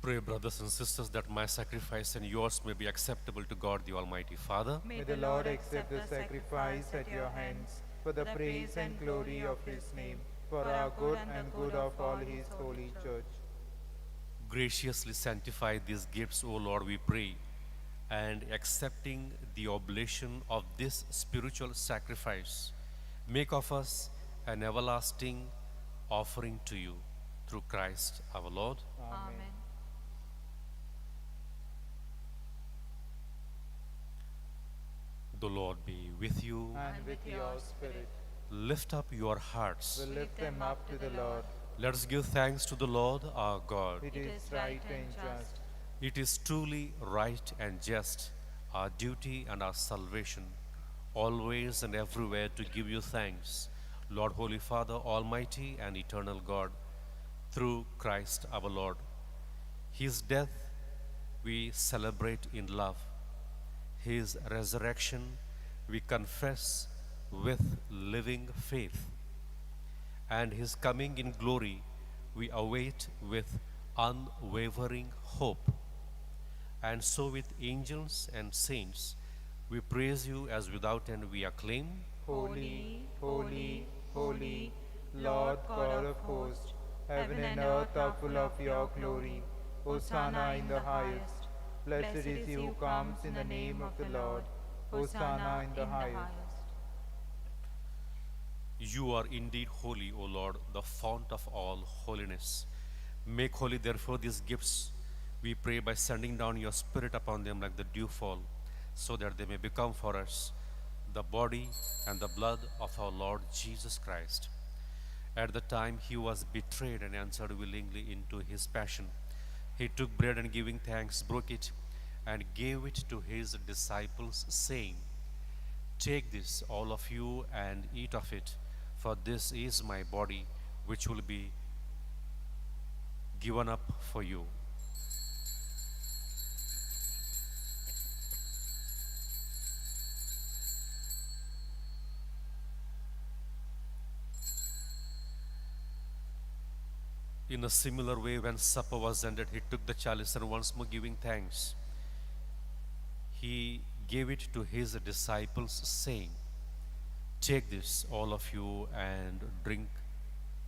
Speaker 9: Pray, brothers and sisters, that my sacrifice and yours may be acceptable to God the Almighty Father.
Speaker 4: May the Lord accept the sacrifice at your hands for the praise and glory of His name, for our good and good of all His holy church.
Speaker 9: Graciously sanctify these gifts, O Lord, we pray, and accepting the oblation of this spiritual sacrifice, make of us an everlasting offering to you through Christ our Lord.
Speaker 5: Amen.
Speaker 9: The Lord be with you.
Speaker 4: And with your spirit,
Speaker 9: Lift up your hearts.
Speaker 4: we lift them up to the Lord.
Speaker 9: Let us give thanks to the Lord our God.
Speaker 4: It is right and just.
Speaker 9: It is truly right and just, our duty and our salvation, always and everywhere to give you thanks, Lord, Holy Father, Almighty and eternal God, through Christ our Lord. His death we celebrate in love. His resurrection we confess with living faith. And His coming in glory we await with unwavering hope. and so with angels and saints, we praise you as without end we acclaim.
Speaker 4: Holy, holy, holy, Lord God of hosts, heaven and earth are full of your glory. Hosanna in the highest. Blessed is he who comes in the name of the Lord. Hosanna in the highest.
Speaker 9: You are indeed holy, O Lord, the fount of all holiness. Make holy, therefore, these gifts, we pray, by sending down your Spirit upon them like the dewfall, so that they may become for us the body and the blood of our Lord Jesus Christ. At the time he was betrayed and entered willingly into his passion, he took bread and giving thanks, broke it, and gave it to his disciples, saying, "Take this, all of you, and eat of it, for this is my body, which will be given up for you." In a similar way, when supper was ended, he took the chalice and once more giving thanks, he gave it to his disciples, saying, "Take this, all of you, and drink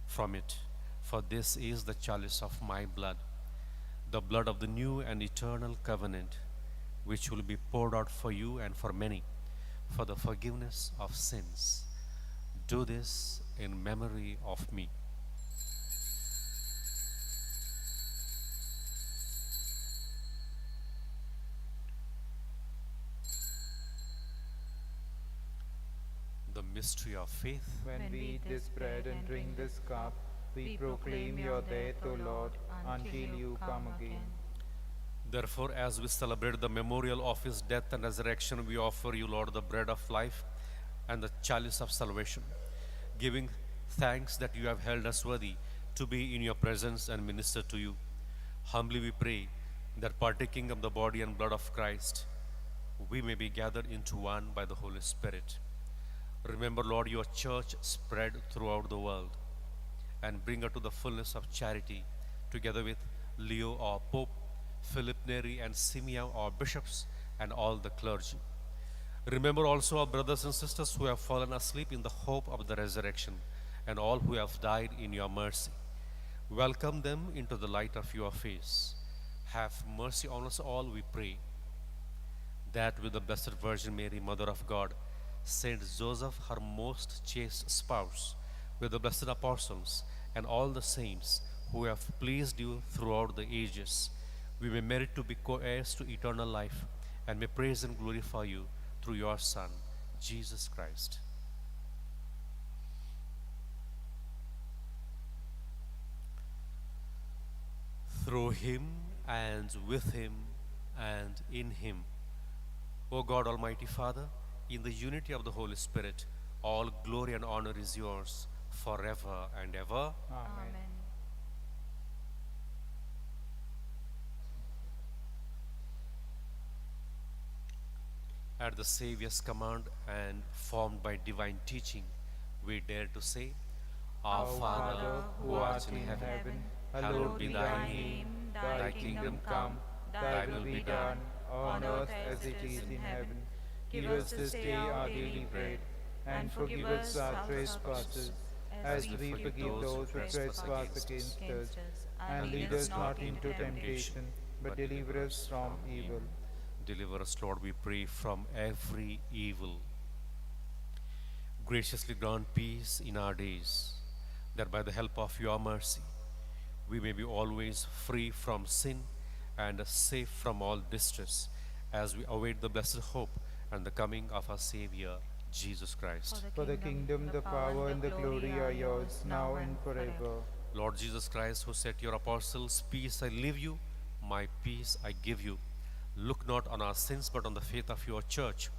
Speaker 9: from it, for this is the chalice of my blood, the blood of the new and eternal covenant, which will be poured out for you and for many, for the forgiveness of sins. Do this in memory of me." The mystery of faith.
Speaker 4: When we eat this bread and drink this cup, we proclaim your death, O Lord, until you come again.
Speaker 9: Therefore, as we celebrate the memorial of his death and resurrection, we offer you, Lord, the bread of life and the chalice of salvation, giving thanks that you have held us worthy to be in your presence and minister to you. Humbly we pray that, partaking of the body and blood of Christ, we may be gathered into one by the Holy Spirit. Remember, Lord, your church spread throughout the world, and bring her to the fullness of charity, together with Leo, our Pope, Philip Neri, and Simeon, our bishops, and all the clergy. Remember also our brothers and sisters who have fallen asleep in the hope of the resurrection, and all who have died in your mercy. Welcome them into the light of your face. Have mercy on us all, we pray, that with the Blessed Virgin Mary, Mother of God, Saint Joseph, her most chaste spouse, with the blessed apostles and all the saints who have pleased you throughout the ages, we may merit to be co-heirs to eternal life, and may praise and glorify you through your Son, Jesus Christ. Through him and with him and in him, O God, Almighty Father, in the unity of the Holy Spirit, all glory and honor is yours forever and ever.
Speaker 4: Amen.
Speaker 9: At the Saviour's command and formed by divine teaching, we dare to say, Our Father, who art in heaven, hallowed be thy name. Thy kingdom come, thy will be done,
Speaker 4: on earth as it is in heaven. Give us this day our daily bread, and forgive us our trespasses, as we forgive those who trespass against us. And lead us not into temptation, but deliver us from evil.
Speaker 9: Deliver us, Lord, we pray, from every evil. Graciously grant peace in our days, that by the help of your mercy, we may be always free from sin and safe from all distress, as we await the blessed hope and the coming of our Savior, Jesus Christ.
Speaker 4: For the kingdom, the power, and the glory are yours, now and forever.
Speaker 9: Lord Jesus Christ, who said to your apostles, Peace I leave you, my peace I give you, look not on our sins, but on the faith of your church,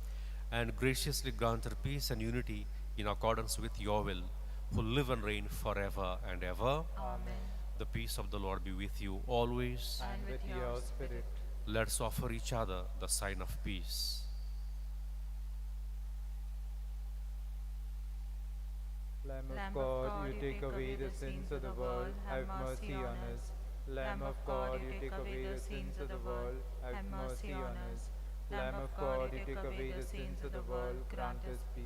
Speaker 9: and graciously grant her peace and unity in accordance with your will, who live and reign forever and ever.
Speaker 5: Amen.
Speaker 9: The peace of the Lord be with you always.
Speaker 4: And with your spirit.
Speaker 9: Let us offer each other the sign of peace.
Speaker 4: Lamb of God, you take away the sins of the world, have mercy on us. Lamb of God, you take away the sins of the world, have mercy on us. Lamb of God, you take away the sins of the world, grant us peace.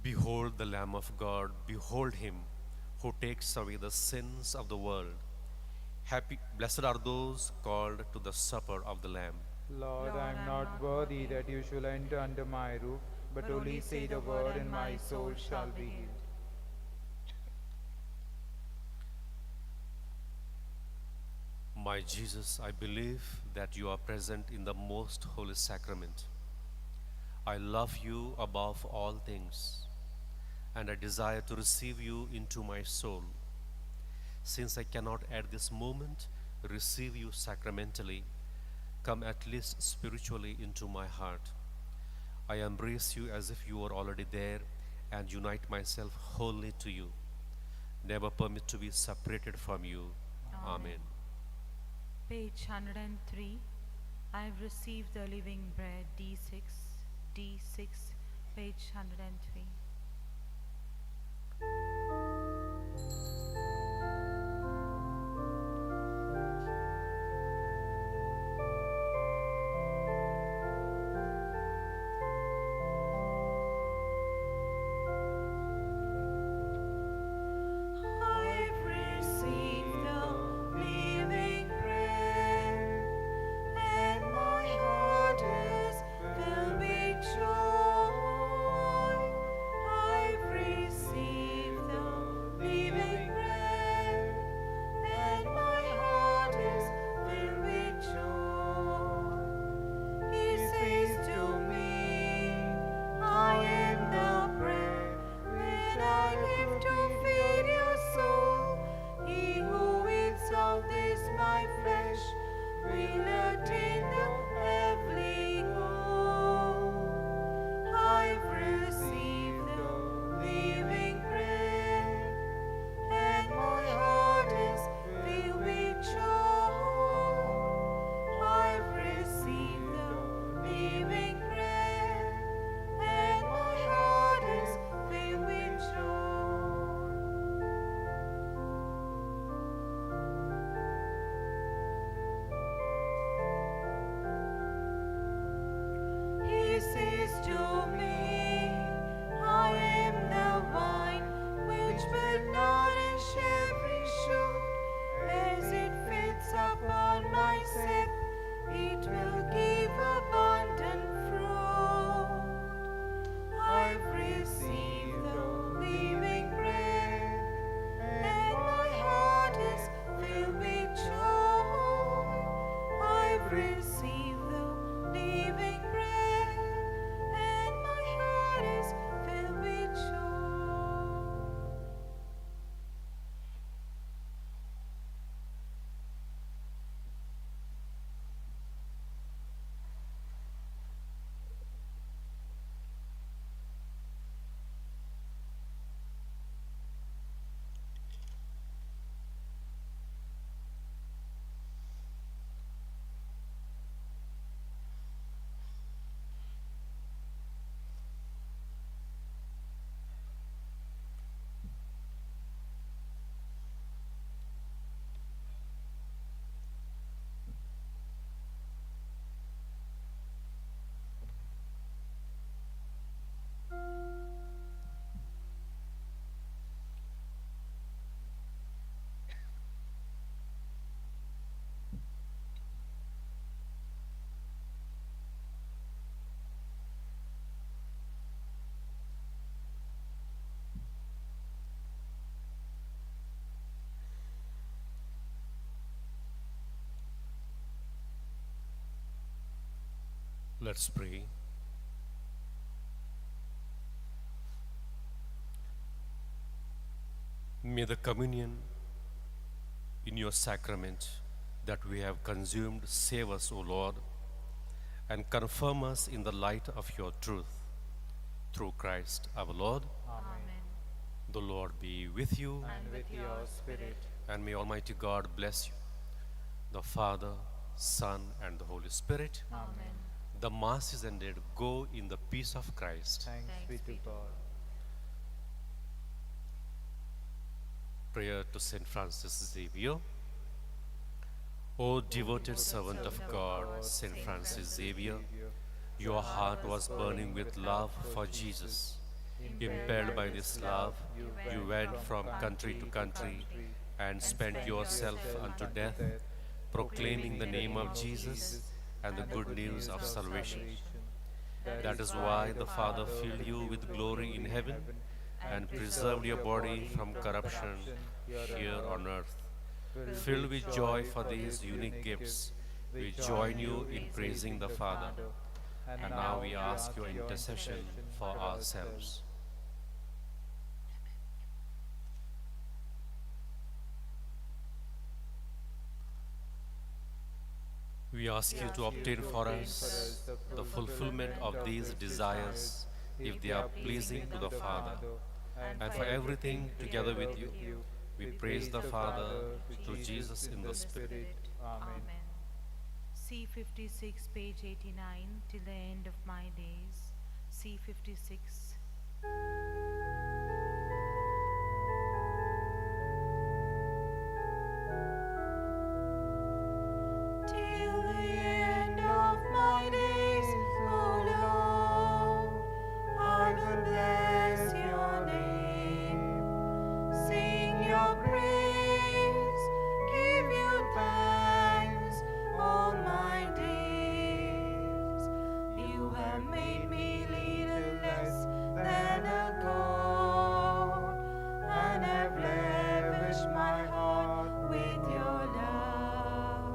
Speaker 9: Behold the Lamb of God, behold him who takes away the sins of the world. Happy, blessed are those called to the supper of the Lamb.
Speaker 4: Lord, I am not worthy that you should enter under my roof, but only say the word, and my soul shall be healed.
Speaker 9: My Jesus, I believe that you are present in the most holy sacrament. I love you above all things, and I desire to receive you into my soul. Since I cannot at this moment receive you sacramentally, come at least spiritually into my heart. I embrace you as if you were already there and unite myself wholly to you. Never permit to be separated from you. Amen.
Speaker 5: Page 103. I have received the living bread, D6, D6, page 103.
Speaker 8: I've received the living bread, and my heart is filled with joy. I've received the living bread, and my heart is filled with joy. He says to me, I am the bread when I live to feed your soul. He who eats of this my flesh will attain the heavenly goal. I've received the living bread, and my heart is filled with joy. I've received the living bread, and my heart is filled with joy. He says to me, I am the vine which will nourish every shoot. As it feeds upon my sap, it will give abundant fruit. I've received the living bread, and my heart is filled with joy. I've received the living bread, and my heart is filled with joy.
Speaker 9: Let's pray. May the communion in your sacrament that we have consumed save us, O Lord, and confirm us in the light of your truth. Through Christ our Lord.
Speaker 5: Amen.
Speaker 9: The Lord be with you,
Speaker 4: And with your spirit.
Speaker 9: and may Almighty God bless you, the Father, Son, and the Holy Spirit.
Speaker 5: Amen.
Speaker 9: The Mass is ended. Go in the peace of Christ.
Speaker 4: Thanks be to God.
Speaker 9: Prayer to Saint Francis Xavier. O devoted servant of God, Saint Francis Xavier, your heart was burning with love for Jesus. Impelled by this love, you went from country to country and spent yourself unto death, proclaiming the name of Jesus and the good news of salvation. That is why the Father filled you with glory in heaven and preserved your body from corruption here on earth. Filled with joy for these unique gifts, we join you in praising the Father. And now we ask your intercession for ourselves. We ask you to obtain for us the fulfillment of these desires if they are pleasing to the Father. And for everything together with you, we praise the Father through Jesus in the Spirit.
Speaker 4: Amen.
Speaker 5: C56, page 89, till the end of my days. C56.
Speaker 8: Till the end of my days, O Lord, I will bless your name, sing your praise, give you thanks all my days. You have made me little less than a god, and have lavished my heart with your love.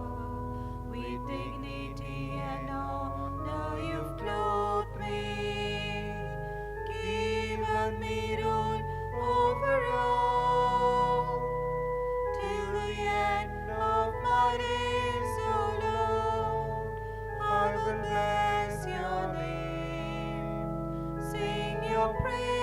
Speaker 8: With dignity and honor you've clothed me, given me rule over all. Till the end of my days, O Lord, I will bless your name, sing your praise.